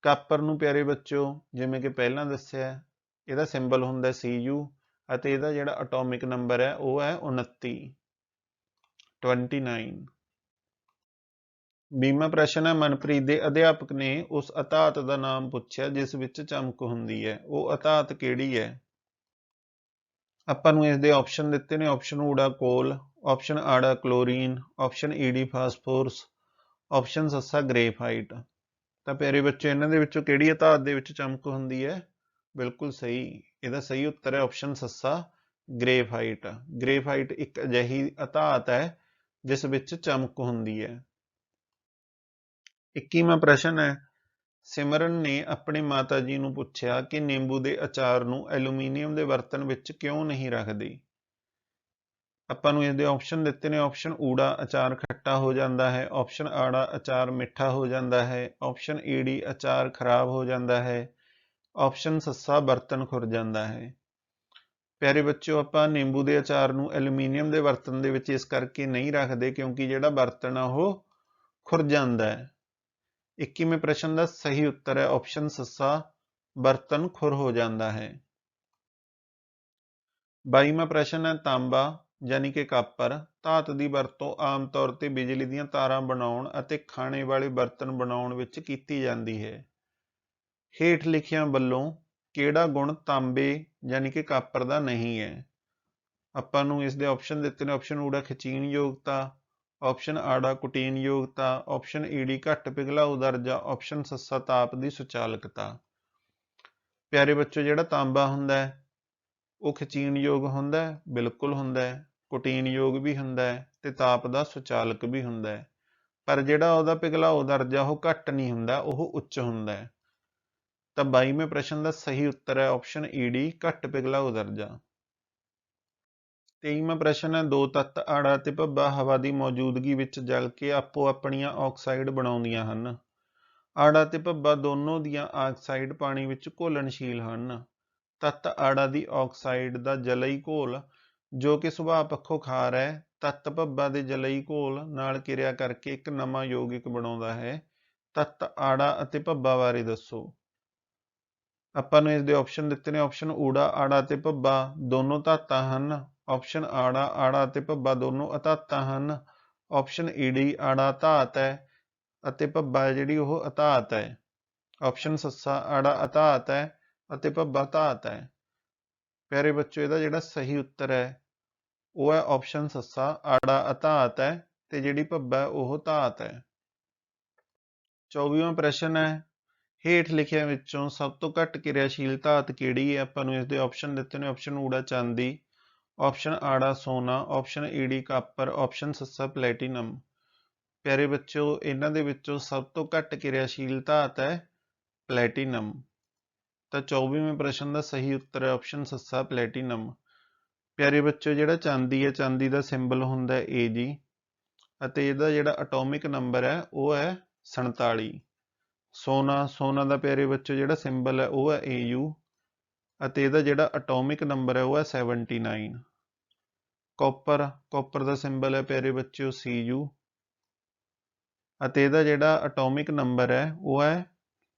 ਕਾਪਰ ਨੂੰ ਪਿਆਰੇ ਬੱਚਿਓ, ਜਿਵੇਂ ਕਿ ਪਹਿਲਾਂ ਦੱਸਿਆ, ਇਹਦਾ ਸਿੰਬਲ ਹੁੰਦਾ Cu ਅਤੇ ਇਹਦਾ ਜਿਹੜਾ ਐਟੋਮਿਕ ਨੰਬਰ ਹੈ ਉਹ ਹੈ 29। 20ਵਾਂ ਪ੍ਰਸ਼ਨ ਹੈ, ਮਨਪ੍ਰੀਤ ਦੇ ਅਧਿਆਪਕ ਨੇ ਉਸ ਅਧਾਤ ਦਾ ਨਾਮ ਪੁੱਛਿਆ ਜਿਸ ਵਿੱਚ ਚਮਕ ਹੁੰਦੀ ਹੈ। ਉਹ ਅਧਾਤ ਕਿਹੜੀ ਹੈ? ਆਪਾਂ ਨੂੰ ਇਸ ਦੇ ਆਪਸ਼ਨ ਦਿੱਤੇ ਨੇ। ਆਪਸ਼ਨ ਊੜਾ ਕੋਲ, ਆਪਸ਼ਨ ਆੜਾ ਕਲੋਰੀਨ, ਆਪਸ਼ਨ ਈਡੀ ਫਾਸਫੋਰਸ, ਆਪਸ਼ਨ ਸੱਸਾ ਗ੍ਰੇਫਾਈਟ। ਤਾਂ ਪਿਆਰੇ ਬੱਚੇ, ਇਹਨਾਂ ਦੇ ਵਿੱਚੋਂ ਕਿਹੜੀ ਧਾਤ ਦੇ ਵਿੱਚ ਚਮਕ ਹੁੰਦੀ ਹੈ? ਬਿਲਕੁਲ ਸਹੀ, ਇਹਦਾ ਸਹੀ ਉੱਤਰ ਹੈ ਆਪਸ਼ਨ ਸੱਸਾ, ਗ੍ਰੇਫਾਈਟ। ਗ੍ਰੇਫਾਈਟ ਇੱਕ ਅਜਿਹੀ ਧਾਤ ਹੈ ਜਿਸ ਵਿੱਚ ਚਮਕ ਹੁੰਦੀ ਹੈ। 21ਵਾਂ ਪ੍ਰਸ਼ਨ ਹੈ, ਸਿਮਰਨ ਨੇ ਆਪਣੇ ਮਾਤਾ ਜੀ ਨੂੰ ਪੁੱਛਿਆ ਕਿ ਨਿੰਬੂ ਦੇ ਅਚਾਰ ਨੂੰ ਐਲੂਮੀਨੀਅਮ ਦੇ ਬਰਤਨ ਵਿੱਚ ਕਿਉਂ ਨਹੀਂ ਰੱਖਦੇ। ਆਪਾਂ ਨੂੰ ਇਹਦੇ ਆਪਸ਼ਨ ਦਿੱਤੇ ਨੇ। ਆਪਸ਼ਨ ਊੜਾ, ਅਚਾਰ ਖੱਟਾ ਹੋ ਜਾਂਦਾ ਹੈ। ਆਪਸ਼ਨ ਆੜਾ, ਅਚਾਰ ਮਿੱਠਾ ਹੋ ਜਾਂਦਾ ਹੈ। ਆਪਸ਼ਨ ਈਡੀ, ਅਚਾਰ ਖਰਾਬ ਹੋ ਜਾਂਦਾ ਹੈ। ਆਪਸ਼ਨ ਸੱਸਾ, ਬਰਤਨ ਖੁਰ ਜਾਂਦਾ ਹੈ। ਪਿਆਰੇ ਬੱਚਿਓ, ਆਪਾਂ ਨਿੰਬੂ ਦੇ ਅਚਾਰ ਨੂੰ ਐਲੂਮੀਨੀਅਮ ਦੇ ਬਰਤਨ ਦੇ ਵਿੱਚ ਇਸ ਕਰਕੇ ਨਹੀਂ ਰੱਖਦੇ ਕਿਉਂਕਿ ਜਿਹੜਾ ਬਰਤਨ ਆ ਉਹ ਖੁਰ ਜਾਂਦਾ ਹੈ। 21ਵੇਂ ਪ੍ਰਸ਼ਨ ਦਾ ਸਹੀ ਉੱਤਰ ਹੈ ਆਪਸ਼ਨ ਸੱਸਾ, बर्तन खुर हो जाता है। 22वां प्रश्न है तांबा यानी कि कापर धात की वरतों आम तौर पर बिजली ਦੀਆਂ ਤਾਰਾਂ ਬਣਾਉਣ ਅਤੇ ਖਾਣੇ ਵਾਲੇ ਬਰਤਨ ਬਣਾਉਣ ਵਿੱਚ ਕੀਤੀ ਜਾਂਦੀ ਹੈ। ਹੇਠ ਲਿਖਿਆਂ ਵੱਲੋਂ ਕਿਹੜਾ ਗੁਣ ਤਾਂਬੇ यानी कि ਕਾਪਰ ਦਾ ਨਹੀਂ ਹੈ। ਆਪਾਂ ਨੂੰ ਇਸ ਦੇ ਆਪਸ਼ਨ ਦਿੱਤੇ ਨੇ। ਆਪਸ਼ਨ ਊੜਾ ਖਿਚੀਣ ਯੋਗਤਾ, ਆਪਸ਼ਨ ਆੜਾ ਕੁਟੀਨ ਯੋਗਤਾ, ਆਪਸ਼ਨ ਈਡੀ ਘੱਟ ਪਿਘਲਾਊ ਦਰਜਾ, ਆਪਸ਼ਨ ਸੱਸਾ ਤਾਪ ਦੀ ਸੁਚਾਲਕਤਾ। ਪਿਆਰੇ ਬੱਚੋ ਜਿਹੜਾ ਤਾਂਬਾ ਹੁੰਦਾ ਹੈ ਉਹ ਖਿਚੀਣ ਯੋਗ ਹੁੰਦਾ ਹੈ, ਬਿਲਕੁਲ ਹੁੰਦਾ ਹੈ, ਕੁਟੀਨ ਯੋਗ ਵੀ ਹੁੰਦਾ ਹੈ ਤੇ ਤਾਪ ਦਾ ਸੁਚਾਲਕ ਵੀ ਹੁੰਦਾ ਹੈ, ਪਰ ਜਿਹੜਾ ਉਹਦਾ ਪਿਘਲਾਊ ਦਰਜਾ ਉਹ ਘੱਟ ਨਹੀਂ ਹੁੰਦਾ, ਉਹ ਉੱਚ ਹੁੰਦਾ ਹੈ। ਤਾਂ 22ਵੇਂ ਪ੍ਰਸ਼ਨ ਦਾ ਸਹੀ ਉੱਤਰ ਹੈ ਆਪਸ਼ਨ ਈਡੀ ਘੱਟ ਪਿਘਲਾਊ ਦਰਜਾ। 23ਵਾਂ ਪ੍ਰਸ਼ਨ ਹੈ ਦੋ ਤੱਤ ਆੜਾ ਤੇ ਭੱਬਾ ਹਵਾ ਦੀ ਮੌਜੂਦਗੀ ਵਿੱਚ ਜਲ ਕੇ ਆਪੋ ਆਪਣੀਆਂ ਆਕਸਾਈਡ ਬਣਾਉਂਦੀਆਂ ਹਨ। ਆੜਾ ਤੇ ਭੱਬਾ ਦੋਨੋਂ ਦੀਆਂ ਆਕਸਾਈਡ ਪਾਣੀ ਵਿੱਚ ਘੁਲਣਸ਼ੀਲ ਹਨ। ਤੱਤ ਆੜਾ ਦੀ ਆਕਸਾਈਡ ਦਾ ਜਲਈ ਘੋਲ ਜੋ ਕਿ ਸੁਭਾਅ ਪੱਖੋਂ ਖਾਰ ਹੈ, ਤੱਤ ਭੱਬਾ ਦੇ ਜਲਈ ਘੋਲ ਨਾਲ ਕਿਰਿਆ ਕਰਕੇ ਇੱਕ ਨਵਾਂ ਯੌਗਿਕ ਬਣਾਉਂਦਾ ਹੈ। ਤੱਤ ਆੜਾ ਅਤੇ ਭੱਬਾ ਬਾਰੇ ਦੱਸੋ। ਆਪਾਂ ਨੂੰ ਇਸ ਦੇ ਆਪਸ਼ਨ ਦਿੱਤੇ ਨੇ। ਆਪਸ਼ਨ ਊੜਾ ਆੜਾ ਤੇ ਭੱਬਾ ਦੋਨੋਂ ਧਾਤਾਂ ਹਨ। ਆਪਸ਼ਨ ਆੜਾ ਅਤੇ ਭੱਬਾ ਦੋਨੋਂ ਅਧਾਤਾਂ ਹਨ। ਆਪਸ਼ਨ ਈਡੀ ਆੜਾ ਧਾਤ ਹੈ ਅਤੇ ਭੱਬਾ ਜਿਹੜੀ ਉਹ ਅਧਾਤ ਹੈ। ਆਪਸ਼ਨ ਸੱਸਾ ਆੜਾ ਅਧਾਤ ਹੈ ਅਤੇ ਭੱਬਾ ਧਾਤ ਹੈ। ਪਿਆਰੇ ਬੱਚੋ ਇਹਦਾ ਜਿਹੜਾ ਸਹੀ ਉੱਤਰ ਹੈ ਉਹ ਹੈ ਆਪਸ਼ਨ ਸੱਸਾ ਆੜਾ ਅਧਾਤ ਹੈ ਤੇ ਜਿਹੜੀ ਭੱਬਾ ਹੈ ਉਹ ਧਾਤ ਹੈ। 24ਵਾਂ ਪ੍ਰਸ਼ਨ ਹੈ ਹੇਠ ਲਿਖਿਆਂ ਵਿੱਚੋਂ ਸਭ ਤੋਂ ਘੱਟ ਕਿਰਿਆਸ਼ੀਲ ਧਾਤ ਕਿਹੜੀ ਹੈ। ਆਪਾਂ ਨੂੰ ਇਸ ਦੇ ਆਪਸ਼ਨ ਦਿੱਤੇ ਨੇ। ਆਪਸ਼ਨ ਊੜਾ ਚਾਂਦੀ, ਆਪਸ਼ਨ ਆੜਾ ਸੋਨਾ, ਆਪਸ਼ਨ ਈਡੀ ਕਾਪਰ, ਆਪਸ਼ਨ ਸੱਸਾ ਪਲੈਟੀਨਮ। ਪਿਆਰੇ ਬੱਚੋ ਇਹਨਾਂ ਦੇ ਵਿੱਚੋਂ ਸਭ ਤੋਂ ਘੱਟ ਕਿਰਿਆਸ਼ੀਲ ਧਾਤ ਹੈ ਪਲੈਟੀਨਮ। ਤਾਂ 24ਵੇਂ ਪ੍ਰਸ਼ਨ ਦਾ ਸਹੀ ਉੱਤਰ ਹੈ ਆਪਸ਼ਨ ਸੱਸਾ ਪਲੈਟੀਨਮ। ਪਿਆਰੇ ਬੱਚੋ ਜਿਹੜਾ ਚਾਂਦੀ ਹੈ, ਚਾਂਦੀ ਦਾ ਸਿੰਬਲ ਹੁੰਦਾ Ag ਅਤੇ ਇਹਦਾ ਜਿਹੜਾ ਐਟੋਮਿਕ ਨੰਬਰ ਹੈ ਉਹ ਹੈ 47। ਸੋਨਾ ਦਾ ਪਿਆਰੇ ਬੱਚੋ ਜਿਹੜਾ ਸਿੰਬਲ ਹੈ ਉਹ ਹੈ Au ਅਤੇ ਇਹਦਾ ਜਿਹੜਾ ਐਟੋਮਿਕ ਨੰਬਰ ਹੈ ਉਹ ਹੈ 79। ਕਾਪਰ ਦਾ ਸਿੰਬਲ ਹੈ ਪਿਆਰੇ ਬੱਚਿਓ Cu ਅਤੇ ਇਹਦਾ ਜਿਹੜਾ ਐਟੋਮਿਕ ਨੰਬਰ ਹੈ ਉਹ ਹੈ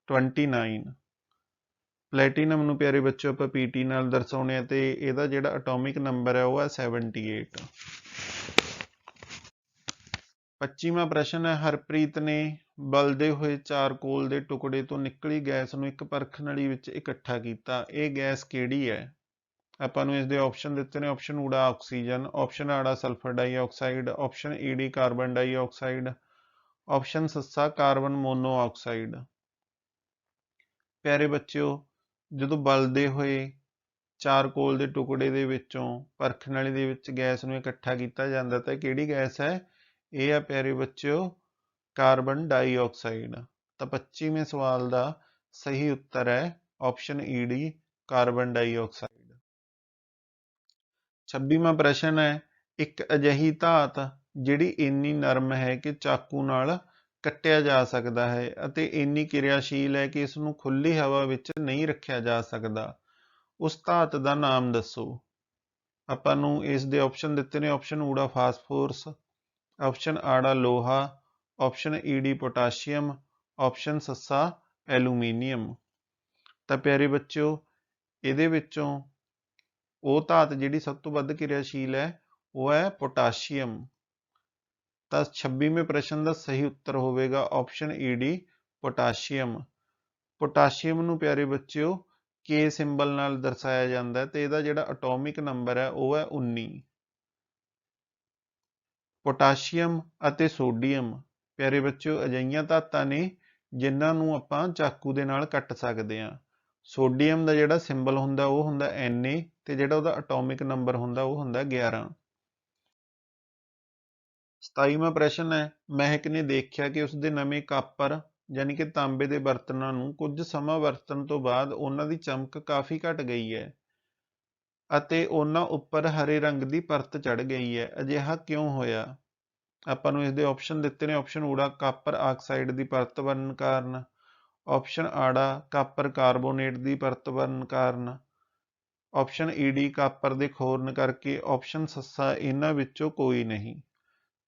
29। ਪਲੈਟੀਨਮ ਨੂੰ ਪਿਆਰੇ ਬੱਚਿਓ ਆਪਾਂ Pt ਨਾਲ ਦਰਸਾਉਂਦੇ ਹਾਂ ਤੇ ਇਹਦਾ ਜਿਹੜਾ ਐਟੋਮਿਕ ਨੰਬਰ ਹੈ ਉਹ ਹੈ 78। 25ਵਾਂ ਪ੍ਰਸ਼ਨ ਹੈ ਹਰਪ੍ਰੀਤ ਨੇ ਬਲਦੇ ਹੋਏ ਚਾਰਕੋਲ ਦੇ ਟੁਕੜੇ ਤੋਂ ਨਿਕਲੀ ਗੈਸ ਨੂੰ ਇੱਕ ਪਰਖ ਨਲੀ ਵਿੱਚ ਇਕੱਠਾ ਕੀਤਾ। ਇਹ ਗੈਸ ਕਿਹੜੀ ਹੈ। ਆਪਾਂ ਨੂੰ ਇਸ ਦੇ ਆਪਸ਼ਨ ਦਿੱਤੇ ਨੇ। ਆਪਸ਼ਨ ਊੜਾ ਆਕਸੀਜਨ, ਆਪਸ਼ਨ ਆੜਾ ਸਲਫਰ ਡਾਈਆਕਸਾਈਡ, ਆਪਸ਼ਨ ਈਡੀ ਕਾਰਬਨ ਡਾਈਆਕਸਾਈਡ, ਆਪਸ਼ਨ ਸੱਸਾ ਕਾਰਬਨ ਮੋਨੋਆਕਸਾਈਡ। ਪਿਆਰੇ ਬੱਚਿਓ ਜਦੋਂ ਬਲਦੇ ਹੋਏ ਚਾਰਕੋਲ ਦੇ ਟੁਕੜੇ ਦੇ ਵਿੱਚੋਂ ਪਰਖ ਨਲੀ ਦੇ ਵਿੱਚ ਗੈਸ ਨੂੰ ਇਕੱਠਾ ਕੀਤਾ ਜਾਂਦਾ ਤਾਂ ਕਿਹੜੀ ਗੈਸ ਹੈ। ਇਹ ਆ ਪਿਆਰੇ ਬੱਚਿਓ ਕਾਰਬਨ ਡਾਈਆਕਸਾਈਡ। ਤਾਂ 25ਵੇਂ ਸਵਾਲ ਦਾ ਸਹੀ ਉੱਤਰ ਹੈ ਆਪਸ਼ਨ ਈਡੀ ਕਾਰਬਨ ਡਾਈਆਕਸਾਈਡ। 26ਵਾਂ ਪ੍ਰਸ਼ਨ ਹੈ ਇੱਕ ਅਜਿਹੀ ਧਾਤ ਜਿਹੜੀ ਇੰਨੀ ਨਰਮ ਹੈ ਕਿ ਚਾਕੂ ਨਾਲ ਕੱਟਿਆ ਜਾ ਸਕਦਾ ਹੈ ਅਤੇ ਇੰਨੀ ਕਿਰਿਆਸ਼ੀਲ ਹੈ ਕਿ ਇਸ ਨੂੰ ਖੁੱਲੀ ਹਵਾ ਵਿੱਚ ਨਹੀਂ ਰੱਖਿਆ ਜਾ ਸਕਦਾ, ਉਸ ਧਾਤ ਦਾ ਨਾਮ ਦੱਸੋ। ਆਪਾਂ ਨੂੰ ਇਸ ਦੇ ਆਪਸ਼ਨ ਦਿੱਤੇ ਨੇ। ਆਪਸ਼ਨ ਊੜਾ ਫਾਸਫੋਰਸ, ਆਪਸ਼ਨ ਆੜਾ ਲੋਹਾ, ਆਪਸ਼ਨ ਈਡੀ ਪੋਟਾਸ਼ੀਅਮ, ਆਪਸ਼ਨ ਸੱਸਾ ਐਲੂਮੀਨੀਅਮ। ਤਾਂ ਪਿਆਰੇ ਬੱਚਿਓ ਇਹਦੇ ਵਿੱਚੋਂ ਉਹ ਧਾਤ ਜਿਹੜੀ ਸਭ ਤੋਂ ਵੱਧ ਕਿਰਿਆਸ਼ੀਲ ਹੈ ਉਹ ਹੈ ਪੋਟਾਸ਼ੀਅਮ। ਤਾਂ 26ਵੇਂ ਪ੍ਰਸ਼ਨ ਦਾ ਸਹੀ ਉੱਤਰ ਹੋਵੇਗਾ ਆਪਸ਼ਨ ਈਡੀ ਪੋਟਾਸ਼ੀਅਮ। ਪੋਟਾਸ਼ੀਅਮ ਨੂੰ ਪਿਆਰੇ ਬੱਚਿਓ K ਸਿੰਬਲ ਨਾਲ ਦਰਸਾਇਆ ਜਾਂਦਾ ਹੈ ਤੇ ਇਹਦਾ ਜਿਹੜਾ ਐਟੋਮਿਕ ਨੰਬਰ ਹੈ ਉਹ ਹੈ 19। ਪੋਟਾਸ਼ੀਅਮ ਅਤੇ ਸੋਡੀਅਮ ਪਿਆਰੇ ਬੱਚਿਓ ਅਜਿਹੀਆਂ ਧਾਤਾਂ ਨੇ ਜਿਨ੍ਹਾਂ ਨੂੰ ਆਪਾਂ ਚਾਕੂ ਦੇ ਨਾਲ ਕੱਟ ਸਕਦੇ ਹਾਂ। ਸੋਡੀਅਮ ਦਾ ਜਿਹੜਾ ਸਿੰਬਲ ਹੁੰਦਾ ਉਹ ਹੁੰਦਾ Na ਤੇ ਜਿਹੜਾ ਉਹਦਾ ਐਟੋਮਿਕ ਨੰਬਰ ਹੁੰਦਾ ਉਹ ਹੁੰਦਾ 11। 27ਵਾਂ ਪ੍ਰਸ਼ਨ ਹੈ ਮਹਿਕ ਨੇ ਦੇਖਿਆ ਕਿ ਉਸਦੇ ਨਵੇਂ ਕਾਪਰ ਯਾਨੀ ਕਿ ਤਾਂਬੇ ਦੇ ਬਰਤਨਾਂ ਨੂੰ ਕੁਝ ਸਮਾਂ ਵਰਤਣ ਤੋਂ ਬਾਅਦ ਉਹਨਾਂ ਦੀ ਚਮਕ ਕਾਫੀ ਘਟ ਗਈ ਹੈ ਅਤੇ ਉਹਨਾਂ ਉੱਪਰ ਹਰੇ ਰੰਗ ਦੀ ਪਰਤ ਚੜ ਗਈ ਹੈ। ਅਜਿਹਾ ਕਿਉਂ ਹੋਇਆ। ਆਪਾਂ ਨੂੰ ਇਸ ਦੇ ਆਪਸ਼ਨ ਦਿੱਤੇ ਨੇ। ਆਪਸ਼ਨ ਊੜਾ ਕਾਪਰ ਆਕਸਾਈਡ ਦੀ ਪਰਤ ਬਣਨ ਕਾਰਨ, ਆਪਸ਼ਨ ਆੜਾ ਕਾਪਰ ਕਾਰਬੋਨੇਟ ਦੀ ਪਰਤ ਬਣਨ ਕਾਰਨ, ਆਪਸ਼ਨ ਈਡੀ ਕਾਪਰ ਦੇ ਖੋਰਨ ਕਰਕੇ, ਆਪਸ਼ਨ ਸੱਸਾ ਇਹਨਾਂ ਵਿੱਚੋਂ ਕੋਈ ਨਹੀਂ।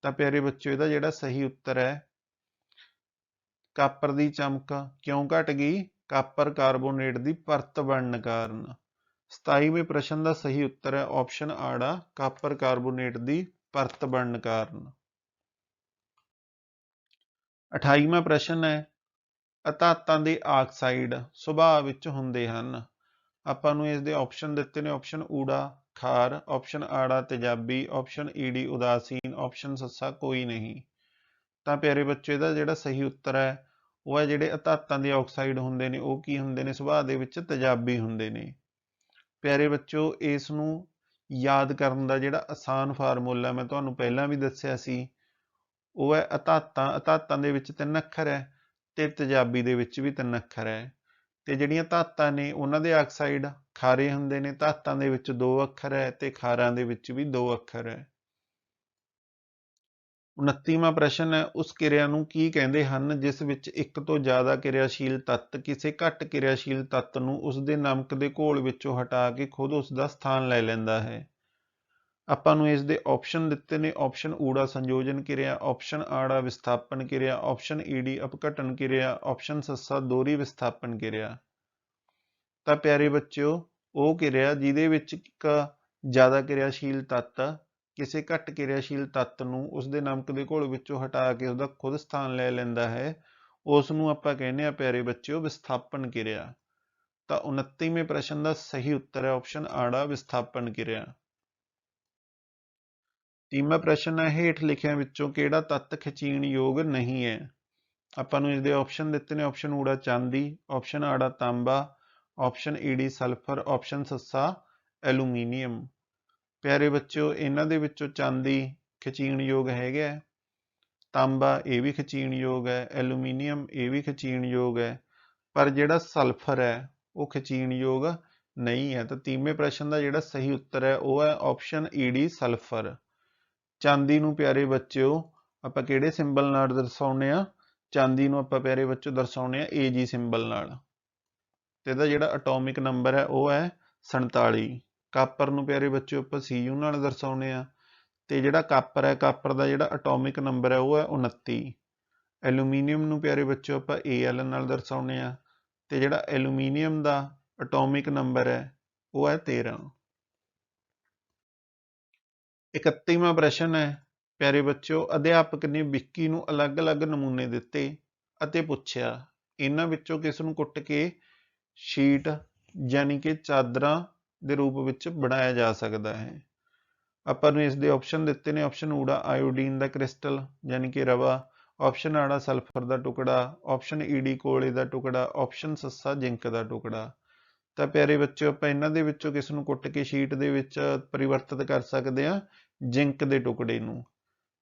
ਤਾਂ ਪਿਆਰੇ ਬੱਚਿਓ ਇਹਦਾ ਜਿਹੜਾ ਸਹੀ ਉੱਤਰ ਹੈ ਕਾਪਰ ਦੀ ਚਮਕ ਕਿਉਂ ਘਟ ਗਈ ਕਾਪਰ ਕਾਰਬੋਨੇਟ ਦੀ ਪਰਤ ਬਣਨ ਕਾਰਨ। 27ਵੇਂ ਪ੍ਰਸ਼ਨ ਦਾ ਸਹੀ ਉੱਤਰ ਹੈ ਆਪਸ਼ਨ ਆੜਾ, ਕਾਪਰ ਕਾਰਬੋਨੇਟ ਦੀ ਪਰਤ ਬਣਨ ਕਾਰਨ। 28ਵਾਂ ਪ੍ਰਸ਼ਨ ਹੈ ਅਧਾਤਾਂ ਦੇ ਆਕਸਾਈਡ ਸੁਭਾਅ ਵਿੱਚ ਹੁੰਦੇ ਹਨ। ਆਪਾਂ ਨੂੰ ਇਸ ਦੇ ਆਪਸ਼ਨ ਦਿੱਤੇ ਨੇ, ਆਪਸ਼ਨ ਊੜਾ ਖਾਰ, ਆਪਸ਼ਨ ਆੜਾ ਤੇਜ਼ਾਬੀ, ਆਪਸ਼ਨ ਈਡੀ ਉਦਾਸੀਨ, ਆਪਸ਼ਨ ਸੱਸਾ ਕੋਈ ਨਹੀਂ। ਤਾਂ ਪਿਆਰੇ ਬੱਚੇ ਦਾ ਜਿਹੜਾ ਸਹੀ ਉੱਤਰ ਹੈ ਉਹ ਹੈ ਜਿਹੜੇ ਅਧਾਤਾਂ ਦੇ ਆਕਸਾਈਡ ਹੁੰਦੇ ਨੇ ਉਹ ਕੀ ਹੁੰਦੇ ਨੇ, ਸੁਭਾਅ ਦੇ ਵਿੱਚ ਤੇਜ਼ਾਬੀ ਹੁੰਦੇ ਨੇ। ਪਿਆਰੇ ਬੱਚੋ ਇਸ ਨੂੰ ਯਾਦ ਕਰਨ ਦਾ ਜਿਹੜਾ ਆਸਾਨ ਫਾਰਮੂਲਾ ਮੈਂ ਤੁਹਾਨੂੰ ਪਹਿਲਾਂ ਵੀ ਦੱਸਿਆ ਸੀ ਉਹ ਹੈ ਅਧਾਤਾਂ ਦੇ ਵਿੱਚ 3 ਅੱਖਰ ਹੈ ਤੇ ਤੇਜ਼ਾਬੀ ਦੇ ਵਿੱਚ ਵੀ 3 ਅੱਖਰ ਹੈ। ਤੇ ਜਿਹੜੀਆਂ ਧਾਤਾਂ ਨੇ ਉਹਨਾਂ ਦੇ ਆਕਸਾਈਡ ਖਾਰੇ ਹੁੰਦੇ ਨੇ, ਧਾਤਾਂ ਦੇ ਵਿੱਚ 2 ਅੱਖਰ ਹੈ ਤੇ ਖਾਰਾਂ ਦੇ ਵਿੱਚ ਵੀ 2 ਅੱਖਰ ਹੈ। 29ਵਾਂ ਪ੍ਰਸ਼ਨ ਹੈ ਉਸ ਕਿਰਿਆ ਨੂੰ ਕੀ ਕਹਿੰਦੇ ਹਨ ਜਿਸ ਵਿੱਚ ਇੱਕ ਤੋਂ ਜ਼ਿਆਦਾ ਕਿਰਿਆਸ਼ੀਲ ਤੱਤ ਕਿਸੇ ਘੱਟ ਕਿਰਿਆਸ਼ੀਲ ਤੱਤ ਨੂੰ ਉਸਦੇ ਨਮਕ ਦੇ ਘੋਲ ਵਿੱਚੋਂ ਹਟਾ ਕੇ ਖੁਦ ਉਸਦਾ ਸਥਾਨ ਲੈ ਲੈਂਦਾ ਹੈ। ਆਪਾਂ ਨੂੰ ਇਸ ਦੇ ਆਪਸ਼ਨ ਦਿੱਤੇ ਨੇ, ਆਪਸ਼ਨ ਊੜਾ ਸੰਯੋਜਨ ਕਿਰਿਆ, ਆਪਸ਼ਨ ਆੜਾ ਵਿਸਥਾਪਨ ਕਿਰਿਆ, ਆਪਸ਼ਨ ਈਡੀ ਅਪਘਟਨ ਕਿਰਿਆ, ਆਪਸ਼ਨ ਸੱਸਾ ਦੋਹਰੀ ਵਿਸਥਾਪਨ ਕਿਰਿਆ। ਤਾਂ ਪਿਆਰੇ ਬੱਚਿਓ ਉਹ ਕਿਰਿਆ ਜਿਹਦੇ ਵਿੱਚ ਇੱਕ ਜ਼ਿਆਦਾ ਕਿਰਿਆਸ਼ੀਲ ਤੱਤ ਕਿਸੇ ਘੱਟ ਕਿਰਿਆਸ਼ੀਲ ਤੱਤ ਨੂੰ ਉਸਦੇ ਨਮਕ ਦੇ ਘੋਲ ਵਿੱਚੋਂ ਹਟਾ ਕੇ ਉਸਦਾ ਖੁਦ ਸਥਾਨ ਲੈ ਲੈਂਦਾ ਹੈ, ਉਸ ਨੂੰ ਆਪਾਂ ਕਹਿੰਦੇ ਆ ਪਿਆਰੇ ਬੱਚਿਓ ਵਿਸਥਾਪਨ ਕਿਰਿਆ। ਤਾਂ 29ਵੇਂ ਪ੍ਰਸ਼ਨ ਦਾ ਸਹੀ ਉੱਤਰ ਹੈ ਆਪਸ਼ਨ ਆੜਾ ਵਿਸਥਾਪਨ ਕਿਰਿਆ। 30ਵਾਂ ਪ੍ਰਸ਼ਨ ਹੈ ਹੇਠ ਲਿਖਿਆਂ ਵਿੱਚੋਂ ਕਿਹੜਾ ਤੱਤ ਖਿਚੀਣ ਯੋਗ ਨਹੀਂ ਹੈ। ਆਪਾਂ ਨੂੰ ਇਸਦੇ ਆਪਸ਼ਨ ਦਿੱਤੇ ਨੇ, ਆਪਸ਼ਨ ਊੜਾ ਚਾਂਦੀ, ਆਪਸ਼ਨ ਆੜਾ ਤਾਂਬਾ, ਆਪਸ਼ਨ ਈਡੀ ਸਲਫਰ, ਆਪਸ਼ਨ ਸੱਸਾ ਐਲੂਮੀਨੀਅਮ। ਪਿਆਰੇ ਬੱਚਿਓ ਇਹਨਾਂ ਦੇ ਵਿੱਚੋਂ ਚਾਂਦੀ ਖਿਚੀਣ ਯੋਗ ਹੈਗਾ, ਤਾਂਬਾ ਇਹ ਵੀ ਖਿਚੀਣ ਯੋਗ ਹੈ, ਐਲੂਮੀਨੀਅਮ ਇਹ ਵੀ ਖਿਚੀਣ ਯੋਗ ਹੈ, ਪਰ ਜਿਹੜਾ ਸਲਫਰ ਹੈ ਉਹ ਖਿਚੀਣ ਯੋਗ ਨਹੀਂ ਹੈ। ਤਾਂ 30ਵੇਂ ਪ੍ਰਸ਼ਨ ਦਾ ਜਿਹੜਾ ਸਹੀ ਉੱਤਰ ਹੈ ਉਹ ਹੈ ਆਪਸ਼ਨ ਈਡੀ ਸਲਫਰ। ਚਾਂਦੀ ਨੂੰ ਪਿਆਰੇ ਬੱਚਿਓ ਆਪਾਂ ਕਿਹੜੇ ਸਿੰਬਲ ਨਾਲ ਦਰਸਾਉਂਦੇ ਆ, ਚਾਂਦੀ ਨੂੰ ਆਪਾਂ ਪਿਆਰੇ ਬੱਚਿਓ ਦਰਸਾਉਂਦੇ ਆ ਏਜੀ ਸਿੰਬਲ ਨਾਲ, ਤੇ ਇਹਦਾ ਜਿਹੜਾ ਐਟੋਮਿਕ ਨੰਬਰ ਹੈ ਉਹ ਹੈ 47। ਕਾਪਰ ਨੂੰ ਪਿਆਰੇ ਬੱਚਿਓ ਆਪਾਂ ਸੀਯੂ ਨਾਲ ਦਰਸਾਉਂਦੇ ਆ, ਤੇ ਜਿਹੜਾ ਕਾਪਰ ਹੈ ਕਾਪਰ ਦਾ ਜਿਹੜਾ ਐਟੋਮਿਕ ਨੰਬਰ ਹੈ ਉਹ ਹੈ 29। ਐਲੂਮੀਨੀਅਮ ਨੂੰ ਪਿਆਰੇ ਬੱਚਿਓ ਆਪਾਂ AL ਨਾਲ ਦਰਸਾਉਂਦੇ ਆ, ਤੇ ਜਿਹੜਾ ਐਲੂਮੀਨੀਅਮ ਦਾ ਐਟੋਮਿਕ ਨੰਬਰ ਹੈ ਉਹ ਹੈ 13। 31ਵਾਂ ਪ੍ਰਸ਼ਨ ਹੈ ਪਿਆਰੇ ਬੱਚਿਓ ਅਧਿਆਪਕ ਨੇ ਵਿੱਕੀ ਨੂੰ ਅਲੱਗ-ਅਲੱਗ ਨਮੂਨੇ ਦਿੱਤੇ ਅਤੇ ਪੁੱਛਿਆ ਇਹਨਾਂ ਵਿੱਚੋਂ ਕਿਸ ਨੂੰ ਕੁੱਟ ਕੇ ਸ਼ੀਟ ਯਾਨੀ ਕਿ ਚਾਦਰਾਂ ਦੇ ਰੂਪ ਵਿੱਚ ਬਣਾਇਆ ਜਾ ਸਕਦਾ ਹੈ। ਆਪਾਂ ਨੂੰ ਇਸ ਦੇ ਆਪਸ਼ਨ ਦਿੱਤੇ ਨੇ, ਆਪਸ਼ਨ ਊੜਾ ਆਇਓਡੀਨ ਦਾ ਕ੍ਰਿਸਟਲ ਯਾਨੀ ਕਿ ਰਵਾ, ਆਪਸ਼ਨ ਆੜਾ ਸਲਫਰ ਦਾ ਟੁਕੜਾ, ਆਪਸ਼ਨ ਈਡੀ ਕੋਲੇ ਦਾ ਟੁਕੜਾ, ਆਪਸ਼ਨ ਸੱਸਾ ਜ਼ਿੰਕ ਦਾ ਟੁਕੜਾ। ਤਾਂ ਪਿਆਰੇ ਬੱਚਿਓ ਆਪਾਂ ਇਹਨਾਂ ਦੇ ਵਿੱਚੋਂ ਕਿਸ ਨੂੰ ਕੁੱਟ ਕੇ ਸ਼ੀਟ ਦੇ ਵਿੱਚ ਪਰਿਵਰਤਿਤ ਕਰ ਸਕਦੇ ਹਾਂ, ਜ਼ਿੰਕ ਦੇ ਟੁਕੜੇ ਨੂੰ।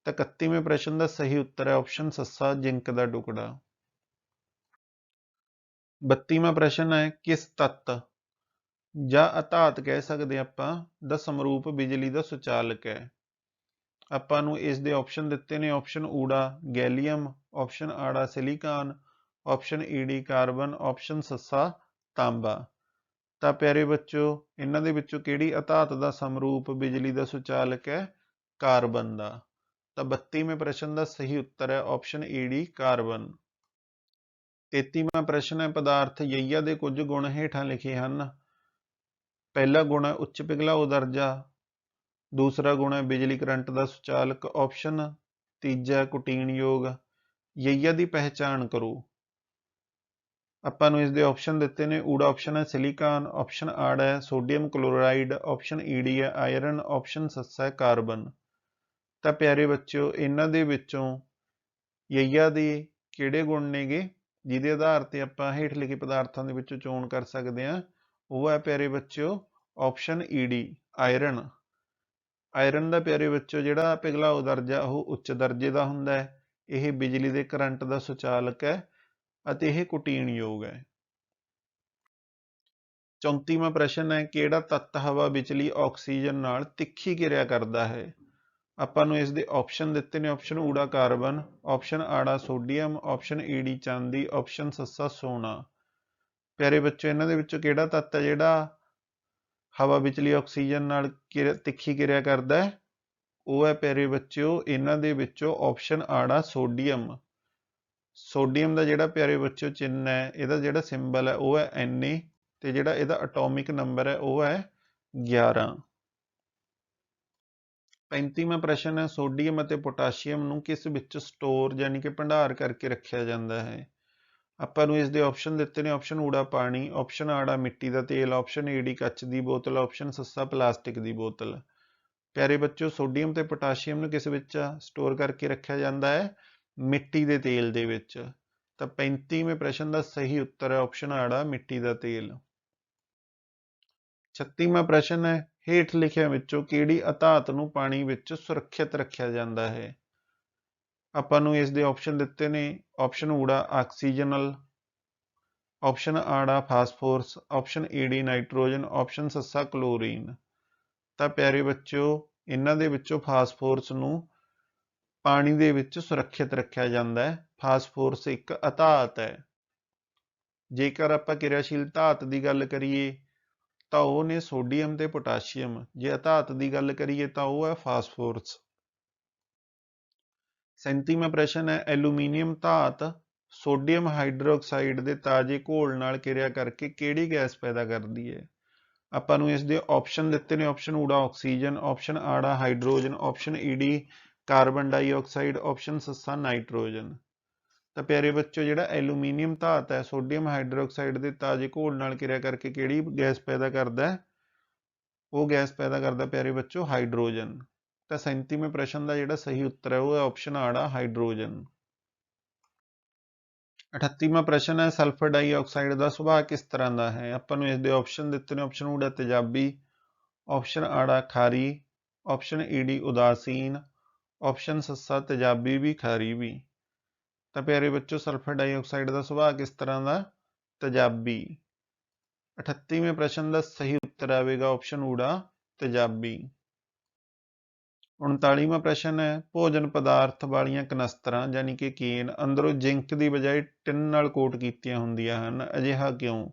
ਤਾਂ 31ਵੇਂ ਪ੍ਰਸ਼ਨ ਦਾ ਸਹੀ ਉੱਤਰ ਹੈ ਆਪਸ਼ਨ ਸੱਸਾ ਜ਼ਿੰਕ ਦਾ ਟੁਕੜਾ। 32ਵਾਂ ਪ੍ਰਸ਼ਨ ਹੈ ਕਿਸ ਤੱਤ ਜਾਂ ਅਧਾਤ ਕਹਿ ਸਕਦੇ ਆਪਾਂ ਦਾ ਸਮਰੂਪ ਬਿਜਲੀ ਦਾ ਸੁਚਾਲਕ ਹੈ। ਆਪਾਂ ਨੂੰ ਇਸ ਦੇ ਆਪਸ਼ਨ ਦਿੱਤੇ ਨੇ, ਆਪਸ਼ਨ ਊੜਾ ਗੈਲੀਅਮ, ਆਪਸ਼ਨ ਆੜਾ ਸਿਲੀਕਾਨ, ਆਪਸ਼ਨ ਈਡੀ ਕਾਰਬਨ, ਆਪਸ਼ਨ ਸੱਸਾ ਤਾਂਬਾ। ਤਾਂ ਪਿਆਰੇ ਬੱਚਿਓ ਇਹਨਾਂ ਦੇ ਵਿੱਚੋਂ ਕਿਹੜੀ ਅਧਾਤ ਦਾ ਸਮਰੂਪ ਬਿਜਲੀ ਦਾ ਸੁਚਾਲਕ ਹੈ, ਕਾਰਬਨ ਦਾ। ਤਾਂ 32ਵੇਂ ਪ੍ਰਸ਼ਨ ਦਾ ਸਹੀ ਉੱਤਰ ਹੈ ਆਪਸ਼ਨ ਈਡੀ ਕਾਰਬਨ। 33ਵਾਂ ਪ੍ਰਸ਼ਨ ਹੈ ਪਦਾਰਥ ਯਈਆ ਦੇ ਕੁਝ ਗੁਣ ਹੇਠਾਂ ਲਿਖੇ ਹਨ। ਪਹਿਲਾ ਗੁਣ ਹੈ ਉੱਚ ਪਿਘਲਾਊ ਦਰਜਾ, ਦੂਸਰਾ ਗੁਣ ਹੈ ਬਿਜਲੀ ਕਰੰਟ ਦਾ ਸੁਚਾਲਕ, ਆਪਸ਼ਨ ਤੀਜਾ ਕੁਟੀਨ ਯੋਗ। ਯਈਆ ਦੀ ਪਹਿਚਾਣ ਕਰੋ। ਆਪਾਂ ਨੂੰ ਇਸ ਦੇ ਆਪਸ਼ਨ ਦਿੱਤੇ ਨੇ, ਊੜਾ ਆਪਸ਼ਨ ਹੈ ਸਿਲੀਕਾਨ, ਆਪਸ਼ਨ ਆੜਾ ਹੈ ਸੋਡੀਅਮ ਕਲੋਰਾਈਡ, ਆਪਸ਼ਨ ਈਡੀ ਹੈ ਆਇਰਨ, ਆਪਸ਼ਨ ਸੱਸਾ ਹੈ ਕਾਰਬਨ। ਤਾਂ ਪਿਆਰੇ ਬੱਚਿਓ ਇਹਨਾਂ ਦੇ ਵਿੱਚੋਂ ਯਈਆ ਦੇ ਕਿਹੜੇ ਗੁਣ ਨੇਗੇ ਜਿਹਦੇ ਆਧਾਰ ਤੇ ਆਪਾਂ ਹੇਠ ਲਿਖੇ ਪਦਾਰਥਾਂ ਦੇ ਵਿੱਚੋਂ ਚੋਣ ਕਰ ਸਕਦੇ ਹਾਂ, ਉਹ ਹੈ ਪਿਆਰੇ ਬੱਚਿਓ ਆਪਸ਼ਨ ਈਡੀ ਆਇਰਨ। ਆਇਰਨ ਦਾ ਪਿਆਰੇ ਬੱਚਿਓ ਜਿਹੜਾ ਪਿਘਲਾਊ ਦਰਜਾ ਉਹ ਉੱਚ ਦਰਜੇ ਦਾ ਹੁੰਦਾ ਹੈ, ਇਹ ਬਿਜਲੀ ਦੇ ਕਰੰਟ ਦਾ ਸੁਚਾਲਕ ਹੈ ਅਤੇ ਇਹ ਕੁਟੀਨ ਯੋਗ ਹੈ। 34ਵਾਂ ਪ੍ਰਸ਼ਨ ਹੈ ਕਿਹੜਾ ਤੱਤ ਹਵਾ ਵਿਚਲੀ ਆਕਸੀਜਨ ਨਾਲ ਤਿੱਖੀ ਕਿਰਿਆ ਕਰਦਾ ਹੈ। ਆਪਾਂ ਨੂੰ ਇਸ ਦੇ ਆਪਸ਼ਨ ਦਿੱਤੇ ਨੇ, ਆਪਸ਼ਨ ਊੜਾ ਕਾਰਬਨ, ਆਪਸ਼ਨ ਆੜਾ ਸੋਡੀਅਮ, ਆਪਸ਼ਨ ਈਡੀ ਚਾਂਦੀ, ਆਪਸ਼ਨ ਸੱਸਾ ਸੋਨਾ। ਪਿਆਰੇ ਬੱਚੋ ਇਹਨਾਂ ਦੇ ਵਿੱਚੋਂ ਕਿਹੜਾ ਤੱਤ ਹੈ ਜਿਹੜਾ ਹਵਾ ਵਿਚਲੀ ਆਕਸੀਜਨ ਨਾਲ ਤਿੱਖੀ ਕਿਰਿਆ ਕਰਦਾ ਹੈ, ਉਹ ਹੈ ਪਿਆਰੇ ਬੱਚਿਓ ਇਹਨਾਂ ਦੇ ਵਿੱਚੋਂ ਆਪਸ਼ਨ ਆੜਾ ਸੋਡੀਅਮ। ਸੋਡੀਅਮ ਦਾ ਜਿਹੜਾ ਪਿਆਰੇ ਬੱਚਿਓ ਚਿੰਨ੍ਹ ਹੈ, ਇਹਦਾ ਜਿਹੜਾ ਸਿੰਬਲ ਹੈ ਉਹ ਹੈ Na, ਤੇ ਜਿਹੜਾ ਇਹਦਾ ਐਟੋਮਿਕ ਨੰਬਰ ਹੈ ਉਹ ਹੈ 11। 35ਵਾਂ ਪ੍ਰਸ਼ਨ ਹੈ, ਸੋਡੀਅਮ ਅਤੇ ਪੋਟਾਸ਼ੀਅਮ ਨੂੰ ਕਿਸ ਵਿੱਚ ਸਟੋਰ ਯਾਨੀ ਕਿ ਭੰਡਾਰ ਕਰਕੇ ਰੱਖਿਆ ਜਾਂਦਾ ਹੈ? ਆਪਾਂ ਨੂੰ ਇਸ ਦੇ ਆਪਸ਼ਨ ਦਿੱਤੇ ਨੇ। ਆਪਸ਼ਨ ਊੜਾ ਪਾਣੀ, ਆਪਸ਼ਨ ਆੜਾ ਮਿੱਟੀ ਦਾ ਤੇਲ, ਆਪਸ਼ਨ ਏਡੀ ਕੱਚ ਦੀ ਬੋਤਲ, ਆਪਸ਼ਨ ਸੱਸਾ ਪਲਾਸਟਿਕ ਦੀ ਬੋਤਲ। ਪਿਆਰੇ ਬੱਚਿਓ, ਸੋਡੀਅਮ ਤੇ ਪੋਟਾਸ਼ੀਅਮ ਨੂੰ ਕਿਸ ਵਿੱਚ ਸਟੋਰ ਕਰਕੇ ਰੱਖਿਆ ਜਾਂਦਾ ਹੈ? ਮਿੱਟੀ ਦੇ ਤੇਲ ਦੇ ਵਿੱਚ। ਤਾਂ 35ਵੇਂ ਪ੍ਰਸ਼ਨ ਦਾ ਸਹੀ ਉੱਤਰ ਹੈ ਆਪਸ਼ਨ ਆੜਾ ਮਿੱਟੀ ਦਾ ਤੇਲ। 36ਵਾਂ ਪ੍ਰਸ਼ਨ ਹੈ, ਹੇਠ ਲਿਖਿਆਂ ਵਿੱਚੋਂ ਕਿਹੜੀ ਅਧਾਤ ਨੂੰ ਪਾਣੀ ਵਿੱਚ ਸੁਰੱਖਿਅਤ ਰੱਖਿਆ ਜਾਂਦਾ ਹੈ? ਆਪਾਂ ਨੂੰ ਇਸ ਦੇ ਆਪਸ਼ਨ ਦਿੱਤੇ ਨੇ। ਆਪਸ਼ਨ ਊੜਾ ਆਕਸੀਜਨਲ, ਆਪਸ਼ਨ ਆੜਾ ਫਾਸਫੋਰਸ, ਆਪਸ਼ਨ ਏਡੀ ਨਾਈਟ੍ਰੋਜਨ, ਆਪਸ਼ਨ ਸੱਸਾ ਕਲੋਰੀਨ। ਤਾਂ ਪਿਆਰੇ ਬੱਚਿਓ, ਇਹਨਾਂ ਦੇ ਵਿੱਚੋਂ ਫਾਸਫੋਰਸ ਨੂੰ ਪਾਣੀ ਦੇ ਵਿੱਚ ਸੁਰੱਖਿਅਤ ਰੱਖਿਆ ਜਾਂਦਾ ਹੈ। ਫਾਸਫੋਰਸ ਇੱਕ ਅਧਾਤ ਹੈ। ਜੇਕਰ ਆਪਾਂ ਕਿਰਿਆਸ਼ੀਲ ਧਾਤ ਦੀ ਗੱਲ ਕਰੀਏ ਤਾਂ ਉਹ ਨੇ ਸੋਡੀਅਮ ਤੇ ਪੋਟਾਸ਼ੀਅਮ। ਜੇ ਅਧਾਤ ਦੀ ਗੱਲ ਕਰੀਏ ਤਾਂ ਉਹ ਹੈ ਫਾਸਫੋਰਸ। 37ਵਾਂ ਪ੍ਰਸ਼ਨ ਹੈ, ਐਲੂਮੀਨੀਅਮ ਧਾਤ ਸੋਡੀਅਮ ਹਾਈਡਰੋਕਸਾਈਡ ਦੇ ਤਾਜ਼ੇ ਘੋਲ ਨਾਲ ਕਿਰਿਆ ਕਰਕੇ ਕਿਹੜੀ ਗੈਸ ਪੈਦਾ ਕਰਦੀ ਹੈ? ਆਪਾਂ ਨੂੰ ਇਸ ਦੇ ਆਪਸ਼ਨ ਦਿੱਤੇ ਨੇ। ਆਪਸ਼ਨ ਊੜਾ ਆਕਸੀਜਨ, ਆਪਸ਼ਨ ਆੜਾ ਹਾਈਡਰੋਜਨ, ਆਪਸ਼ਨ ਈਡੀ ਕਾਰਬਨ ਡਾਈਆਕਸਾਈਡ, ਆਪਸ਼ਨ ਸੱਸਾ ਨਾਈਟ੍ਰੋਜਨ। ਤਾਂ ਪਿਆਰੇ ਬੱਚੋ, ਜਿਹੜਾ ਐਲੂਮੀਨੀਅਮ ਧਾਤ ਹੈ ਸੋਡੀਅਮ ਹਾਈਡਰੋਕਸਾਈਡ ਦੇ ਤਾਜ਼ੇ ਘੋਲ ਨਾਲ ਕਿਰਿਆ ਕਰਕੇ ਕਿਹੜੀ ਗੈਸ ਪੈਦਾ ਕਰਦਾ ਹੈ? ਉਹ ਗੈਸ ਪੈਦਾ ਕਰਦਾ ਪਿਆਰੇ ਬੱਚੋ ਹਾਈਡਰੋਜਨ। ਤਾਂ 37ਵੇਂ ਪ੍ਰਸ਼ਨ ਦਾ ਜਿਹੜਾ ਸਹੀ ਉੱਤਰ ਹੈ ਉਹ ਹੈ ਆਪਸ਼ਨ ਆੜਾ ਹਾਈਡਰੋਜਨ। 38ਵਾਂ ਪ੍ਰਸ਼ਨ ਹੈ, ਸਲਫਰ ਡਾਈਆਕਸਾਈਡ ਦਾ ਸੁਭਾਅ ਕਿਸ ਤਰ੍ਹਾਂ ਦਾ ਹੈ? ਆਪਾਂ ਨੂੰ ਇਸ ਦੇ ਆਪਸ਼ਨ ਦਿੱਤੇ ਨੇ। ਆਪਸ਼ਨ ਊੜਾ ਤੇਜ਼ਾਬੀ, ਆਪਸ਼ਨ ਆੜਾ ਖਾਰੀ, ਆਪਸ਼ਨ ਈਡੀ ਉਦਾਸੀਨ, ਆਪਸ਼ਨ ਸੱਸਾ ਤੇਜ਼ਾਬੀ ਵੀ ਖਾਰੀ ਵੀ। ਤਾਂ ਪਿਆਰੇ ਬੱਚੋ, ਸਲਫਰ ਡਾਈਆਕਸਾਈਡ ਦਾ ਸੁਭਾਅ ਕਿਸ ਤਰ੍ਹਾਂ ਦਾ? ਤੇਜ਼ਾਬੀ। 38ਵੇਂ ਪ੍ਰਸ਼ਨ ਦਾ ਸਹੀ ਉੱਤਰ ਆਵੇਗਾ ਆਪਸ਼ਨ ਊੜਾ ਤੇਜ਼ਾਬੀ। 39ਵਾਂ ਪ੍ਰਸ਼ਨ ਹੈ, ਭੋਜਨ ਪਦਾਰਥ ਵਾਲੀਆਂ ਕਨਸਤਰਾਂ ਯਾਨੀ ਕਿ ਕੇਨ ਅੰਦਰੋਂ ਜ਼ਿੰਕ ਦੀ ਬਜਾਏ ਟਿਨ ਨਾਲ ਕੋਟ ਕੀਤੀਆਂ ਹੁੰਦੀਆਂ ਹਨ, ਅਜਿਹਾ ਕਿਉਂ?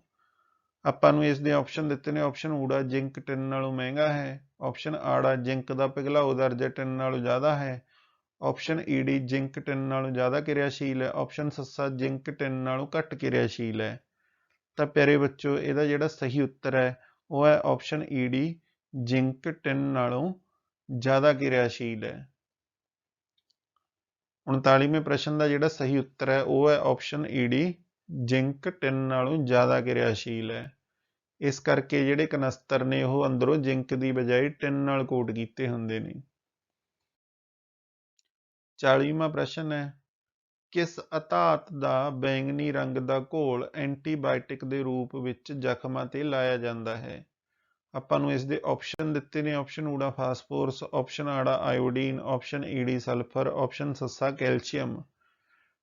ਆਪਾਂ ਨੂੰ ਇਸ ਦੇ ਆਪਸ਼ਨ ਦਿੱਤੇ ਨੇ। ਆਪਸ਼ਨ ਊੜਾ ਜ਼ਿੰਕ ਟਿਨ ਨਾਲੋਂ ਮਹਿੰਗਾ ਹੈ, ਆਪਸ਼ਨ ਆੜਾ ਜ਼ਿੰਕ ਦਾ ਪਿਘਲਾਊ ਦਰਜਾ ਟਿਨ ਨਾਲੋਂ ਜ਼ਿਆਦਾ ਹੈ, ਆਪਸ਼ਨ ਈਡੀ ਜ਼ਿੰਕ ਟਿਨ ਨਾਲੋਂ ਜ਼ਿਆਦਾ ਕਿਰਿਆਸ਼ੀਲ ਹੈ, ਆਪਸ਼ਨ ਸੱਸਾ ਜ਼ਿੰਕ ਟਿਨ ਨਾਲੋਂ ਘੱਟ ਕਿਰਿਆਸ਼ੀਲ ਹੈ। ਤਾਂ ਪਿਆਰੇ ਬੱਚੋ, ਇਹਦਾ ਜਿਹੜਾ ਸਹੀ ਉੱਤਰ ਹੈ ਉਹ ਹੈ ਆਪਸ਼ਨ ਈਡੀ ਜ਼ਿੰਕ ਟਿਨ ਨਾਲੋਂ ਜ਼ਿਆਦਾ ਕਿਰਿਆਸ਼ੀਲ ਹੈ। 39ਵੇਂ ਪ੍ਰਸ਼ਨ ਦਾ ਜਿਹੜਾ ਸਹੀ ਉੱਤਰ ਹੈ ਉਹ ਹੈ ਆਪਸ਼ਨ ਈਡੀ ਜ਼ਿੰਕ ਟਿਨ ਨਾਲੋਂ ਜ਼ਿਆਦਾ ਕਿਰਿਆਸ਼ੀਲ ਹੈ। ਇਸ ਕਰਕੇ ਜਿਹੜੇ ਕਨਸਤਰ ਨੇ ਉਹ ਅੰਦਰੋਂ ਜ਼ਿੰਕ ਦੀ ਬਜਾਏ ਟਿਨ ਨਾਲ ਕੋਟ ਕੀਤੇ ਹੁੰਦੇ ਨੇ। 40ਵਾਂ ਪ੍ਰਸ਼ਨ ਹੈ, ਕਿਸ ਅਧਾਤ ਦਾ ਬੈਂਗਨੀ ਰੰਗ ਦਾ ਘੋਲ ਐਂਟੀਬਾਇਓਟਿਕ ਦੇ ਰੂਪ ਵਿੱਚ ਜ਼ਖਮਾਂ ਤੇ ਲਾਇਆ ਜਾਂਦਾ ਹੈ? ਆਪਾਂ ਨੂੰ ਇਸ ਦੇ ਆਪਸ਼ਨ ਦਿੱਤੇ ਨੇ। ਆਪਸ਼ਨ ਊੜਾ ਫਾਸਫੋਰਸ, ਆਪਸ਼ਨ ਆੜਾ ਆਇਓਡੀਨ, ਆਪਸ਼ਨ ਈਡੀ ਸਲਫਰ, ਆਪਸ਼ਨ ਸੱਸਾ ਕੈਲਸ਼ੀਅਮ।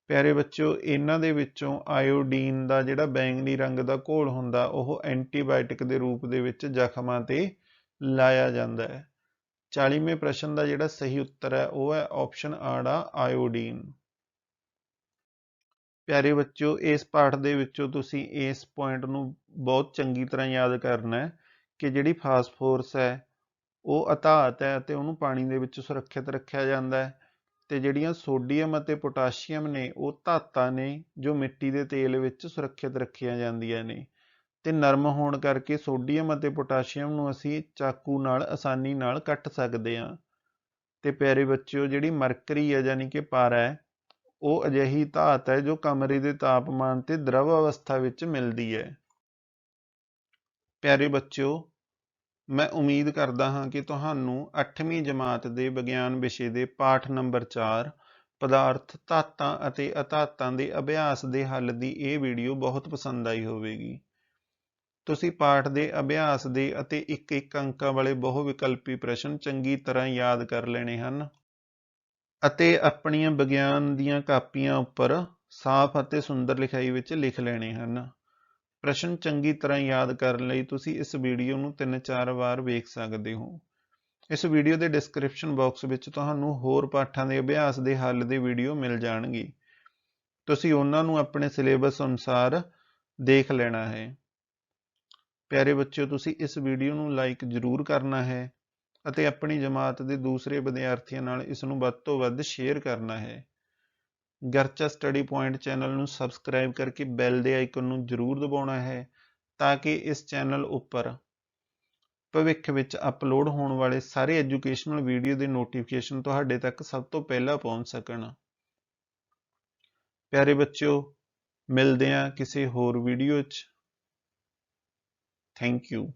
ਪਿਆਰੇ ਬੱਚਿਓ, ਇਹਨਾਂ ਦੇ ਵਿੱਚੋਂ ਆਇਓਡੀਨ ਦਾ ਜਿਹੜਾ ਬੈਂਗਨੀ ਰੰਗ ਦਾ ਘੋਲ ਹੁੰਦਾ ਉਹ ਐਂਟੀਬਾਇਓਟਿਕ ਦੇ ਰੂਪ ਦੇ ਵਿੱਚ ਜ਼ਖਮਾਂ ਤੇ ਲਾਇਆ ਜਾਂਦਾ ਹੈ। 40ਵੇਂ ਪ੍ਰਸ਼ਨ ਦਾ ਜਿਹੜਾ ਸਹੀ ਉੱਤਰ ਹੈ ਉਹ ਹੈ ਆਪਸ਼ਨ ਆੜਾ ਆਇਓਡੀਨ। ਪਿਆਰੇ ਬੱਚਿਓ, ਇਸ ਪਾਠ ਦੇ ਵਿੱਚੋਂ ਤੁਸੀਂ ਇਸ ਪੁਆਇੰਟ ਨੂੰ ਬਹੁਤ ਚੰਗੀ ਤਰ੍ਹਾਂ ਯਾਦ ਕਰਨਾ ਹੈ ਕਿ ਜਿਹੜੀ ਫਾਸਫੋਰਸ ਹੈ ਉਹ ਅਧਾਤ ਹੈ ਅਤੇ ਉਹਨੂੰ ਪਾਣੀ ਦੇ ਵਿੱਚ ਸੁਰੱਖਿਅਤ ਰੱਖਿਆ ਜਾਂਦਾ ਹੈ, ਤੇ ਜਿਹੜੀਆਂ ਸੋਡੀਅਮ ਅਤੇ ਪੋਟਾਸ਼ੀਅਮ ਨੇ ਉਹ ਧਾਤਾਂ ਨੇ ਜੋ ਮਿੱਟੀ ਦੇ ਤੇਲ ਵਿੱਚ ਸੁਰੱਖਿਅਤ ਰੱਖੀਆਂ ਜਾਂਦੀਆਂ ਨੇ, ਤੇ ਨਰਮ ਹੋਣ ਕਰਕੇ ਸੋਡੀਅਮ ਅਤੇ ਪੋਟਾਸ਼ੀਅਮ ਨੂੰ ਅਸੀਂ ਚਾਕੂ ਨਾਲ ਆਸਾਨੀ ਨਾਲ ਕੱਟ ਸਕਦੇ ਹਾਂ। ਤੇ ਪਿਆਰੇ ਬੱਚਿਓ, ਜਿਹੜੀ ਮਰਕਰੀ ਹੈ ਯਾਨੀ ਕਿ ਪਾਰਾ ਹੈ ਉਹ ਅਜਿਹੀ ਧਾਤ ਹੈ ਜੋ ਕਮਰੇ ਦੇ ਤਾਪਮਾਨ ਤੇ ਦ੍ਰਵ ਅਵਸਥਾ ਵਿੱਚ ਮਿਲਦੀ ਹੈ। ਪਿਆਰੇ ਬੱਚਿਓ, ਮੈਂ ਉਮੀਦ ਕਰਦਾ ਹਾਂ ਕਿ ਤੁਹਾਨੂੰ 8ਵੀਂ ਜਮਾਤ ਦੇ ਵਿਗਿਆਨ ਵਿਸ਼ੇ ਦੇ ਪਾਠ ਨੰਬਰ 4 ਪਦਾਰਥ, ਧਾਤਾਂ ਅਤੇ ਅਧਾਤਾਂ ਦੇ ਅਭਿਆਸ ਦੇ ਹੱਲ ਦੀ ਇਹ ਵੀਡੀਓ ਬਹੁਤ ਪਸੰਦ ਆਈ ਹੋਵੇਗੀ। ਤੁਸੀਂ ਪਾਠ ਦੇ ਅਭਿਆਸ ਦੇ ਅਤੇ ਇੱਕ ਅੰਕਾਂ ਵਾਲੇ ਬਹੁ ਵਿਕਲਪੀ ਪ੍ਰਸ਼ਨ ਚੰਗੀ ਤਰ੍ਹਾਂ ਯਾਦ ਕਰ ਲੈਣੇ ਹਨ ਅਤੇ ਆਪਣੀਆਂ ਵਿਗਿਆਨ ਦੀਆਂ ਕਾਪੀਆਂ ਉੱਪਰ ਸਾਫ਼ ਅਤੇ ਸੁੰਦਰ ਲਿਖਾਈ ਵਿੱਚ ਲਿਖ ਲੈਣੇ ਹਨ। ਪ੍ਰਸ਼ਨ ਚੰਗੀ ਤਰ੍ਹਾਂ ਯਾਦ ਕਰਨ ਲਈ ਤੁਸੀਂ ਇਸ ਵੀਡੀਓ ਨੂੰ 3-4 ਵਾਰ ਵੇਖ ਸਕਦੇ ਹੋ। ਇਸ ਵੀਡੀਓ ਦੇ ਡਿਸਕ੍ਰਿਪਸ਼ਨ ਬਾਕਸ ਵਿੱਚ ਤੁਹਾਨੂੰ ਹੋਰ ਪਾਠਾਂ ਦੇ ਅਭਿਆਸ ਦੇ ਹੱਲ ਦੇ ਵੀਡੀਓ ਮਿਲ ਜਾਣਗੇ। ਤੁਸੀਂ ਉਹਨਾਂ ਨੂੰ ਆਪਣੇ ਸਿਲੇਬਸ ਅਨੁਸਾਰ ਦੇਖ ਲੈਣਾ ਹੈ। ਪਿਆਰੇ ਬੱਚਿਓ, ਤੁਸੀਂ ਇਸ ਵੀਡੀਓ ਨੂੰ ਲਾਈਕ ਜ਼ਰੂਰ ਕਰਨਾ ਹੈ ਅਤੇ ਆਪਣੀ ਜਮਾਤ ਦੇ ਦੂਸਰੇ ਵਿਦਿਆਰਥੀਆਂ ਨਾਲ ਇਸ ਨੂੰ ਵੱਧ ਤੋਂ ਵੱਧ ਸ਼ੇਅਰ ਕਰਨਾ ਹੈ। ਗਰਚਾ ਸਟੱਡੀ ਪੁਆਇੰਟ ਚੈਨਲ ਨੂੰ ਸਬਸਕ੍ਰਾਈਬ ਕਰਕੇ ਬੈਲ ਦੇ ਆਈਕਨ ਨੂੰ ਜ਼ਰੂਰ ਦਬਾਉਣਾ ਹੈ ਤਾਂ ਕਿ ਇਸ ਚੈਨਲ ਉੱਪਰ ਭਵਿੱਖ ਵਿੱਚ ਅਪਲੋਡ ਹੋਣ ਵਾਲੇ ਸਾਰੇ ਐਜੂਕੇਸ਼ਨਲ ਵੀਡੀਓ ਦੇ ਨੋਟੀਫਿਕੇਸ਼ਨ ਤੁਹਾਡੇ ਤੱਕ ਸਭ ਤੋਂ ਪਹਿਲਾਂ ਪਹੁੰਚ ਸਕਣ। ਪਿਆਰੇ ਬੱਚਿਓ, ਮਿਲਦੇ ਹਾਂ ਕਿਸੇ ਹੋਰ ਵੀਡੀਓ 'ਚ। Thank you.